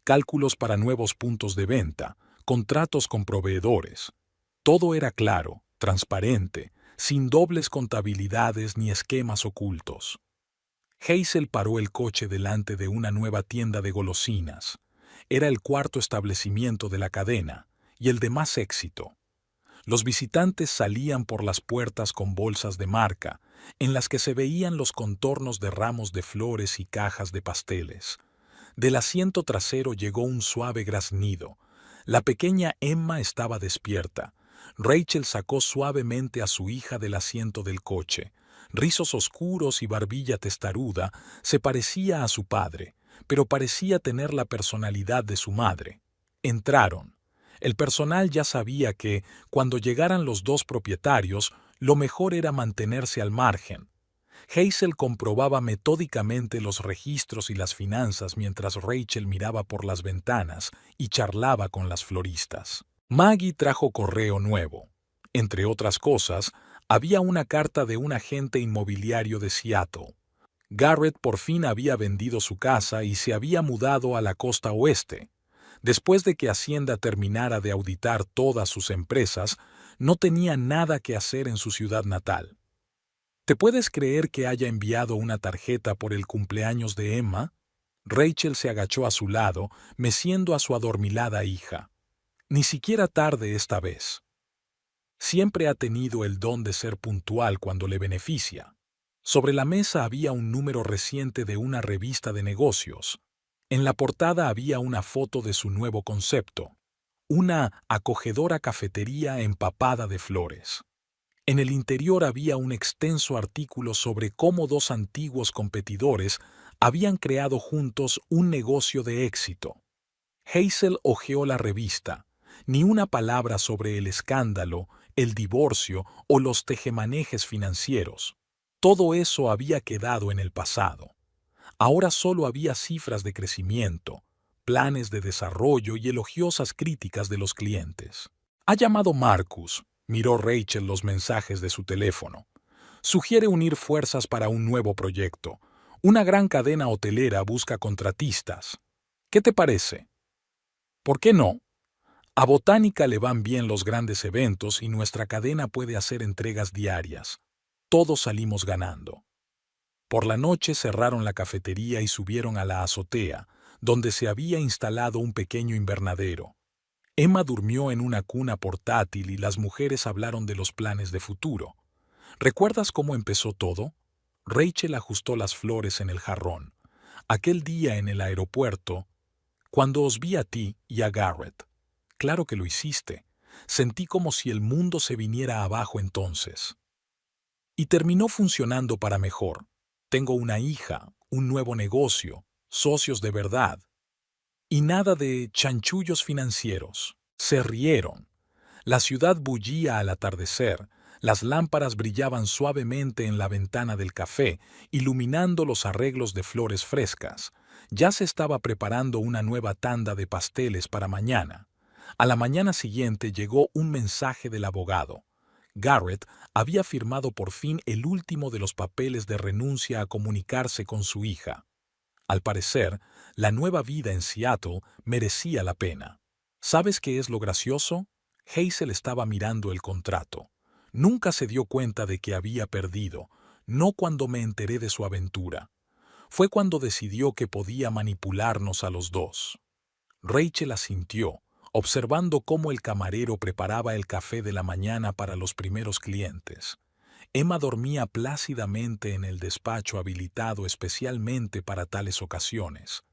cálculos para nuevos puntos de venta, contratos con proveedores. Todo era claro, transparente, sin dobles contabilidades ni esquemas ocultos. Hazel paró el coche delante de una nueva tienda de golosinas. Era el cuarto establecimiento de la cadena y el de más éxito. Los visitantes salían por las puertas con bolsas de marca, en las que se veían los contornos de ramos de flores y cajas de pasteles. Del asiento trasero llegó un suave graznido. La pequeña Emma estaba despierta. Rachel sacó suavemente a su hija del asiento del coche. Rizos oscuros y barbilla testaruda, se parecía a su padre, pero parecía tener la personalidad de su madre. Entraron. El personal ya sabía que, cuando llegaran los dos propietarios, lo mejor era mantenerse al margen. Hazel comprobaba metódicamente los registros y las finanzas mientras Rachel miraba por las ventanas y charlaba con las floristas. Maggie trajo correo nuevo. Entre otras cosas, había una carta de un agente inmobiliario de Seattle. Garrett por fin había vendido su casa y se había mudado a la costa oeste. Después de que Hacienda terminara de auditar todas sus empresas, no tenía nada que hacer en su ciudad natal. ¿Te puedes creer que haya enviado una tarjeta por el cumpleaños de Emma? Rachel se agachó a su lado, meciendo a su adormilada hija. Ni siquiera tarde esta vez. Siempre ha tenido el don de ser puntual cuando le beneficia. Sobre la mesa había un número reciente de una revista de negocios. En la portada había una foto de su nuevo concepto, una acogedora cafetería empapada de flores. En el interior había un extenso artículo sobre cómo dos antiguos competidores habían creado juntos un negocio de éxito. Hazel hojeó la revista. Ni una palabra sobre el escándalo, el divorcio o los tejemanejes financieros. Todo eso había quedado en el pasado. Ahora solo había cifras de crecimiento, planes de desarrollo y elogiosas críticas de los clientes. Ha llamado Marcus, miró Rachel los mensajes de su teléfono. Sugiere unir fuerzas para un nuevo proyecto. Una gran cadena hotelera busca contratistas. ¿Qué te parece? ¿Por qué no? A Botánica le van bien los grandes eventos y nuestra cadena puede hacer entregas diarias. Todos salimos ganando. Por la noche cerraron la cafetería y subieron a la azotea, donde se había instalado un pequeño invernadero. Emma durmió en una cuna portátil y las mujeres hablaron de los planes de futuro. ¿Recuerdas cómo empezó todo? Rachel ajustó las flores en el jarrón. Aquel día en el aeropuerto, cuando os vi a ti y a Garrett. Claro que lo hiciste. Sentí como si el mundo se viniera abajo entonces. Y terminó funcionando para mejor. Tengo una hija, un nuevo negocio, socios de verdad. Y nada de chanchullos financieros. Se rieron. La ciudad bullía al atardecer. Las lámparas brillaban suavemente en la ventana del café, iluminando los arreglos de flores frescas. Ya se estaba preparando una nueva tanda de pasteles para mañana. A la mañana siguiente llegó un mensaje del abogado. Garrett había firmado por fin el último de los papeles de renuncia a comunicarse con su hija. Al parecer, la nueva vida en Seattle merecía la pena. ¿Sabes qué es lo gracioso? Hazel estaba mirando el contrato. Nunca se dio cuenta de que había perdido, no cuando me enteré de su aventura. Fue cuando decidió que podía manipularnos a los dos. Rachel asintió, observando cómo el camarero preparaba el café de la mañana para los primeros clientes. Emma dormía plácidamente en el despacho habilitado especialmente para tales ocasiones.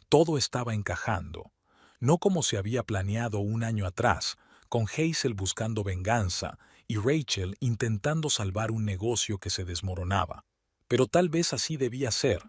Todo estaba encajando, no como se había planeado un año atrás, con Hazel buscando venganza y Rachel intentando salvar un negocio que se desmoronaba. Pero tal vez así debía ser.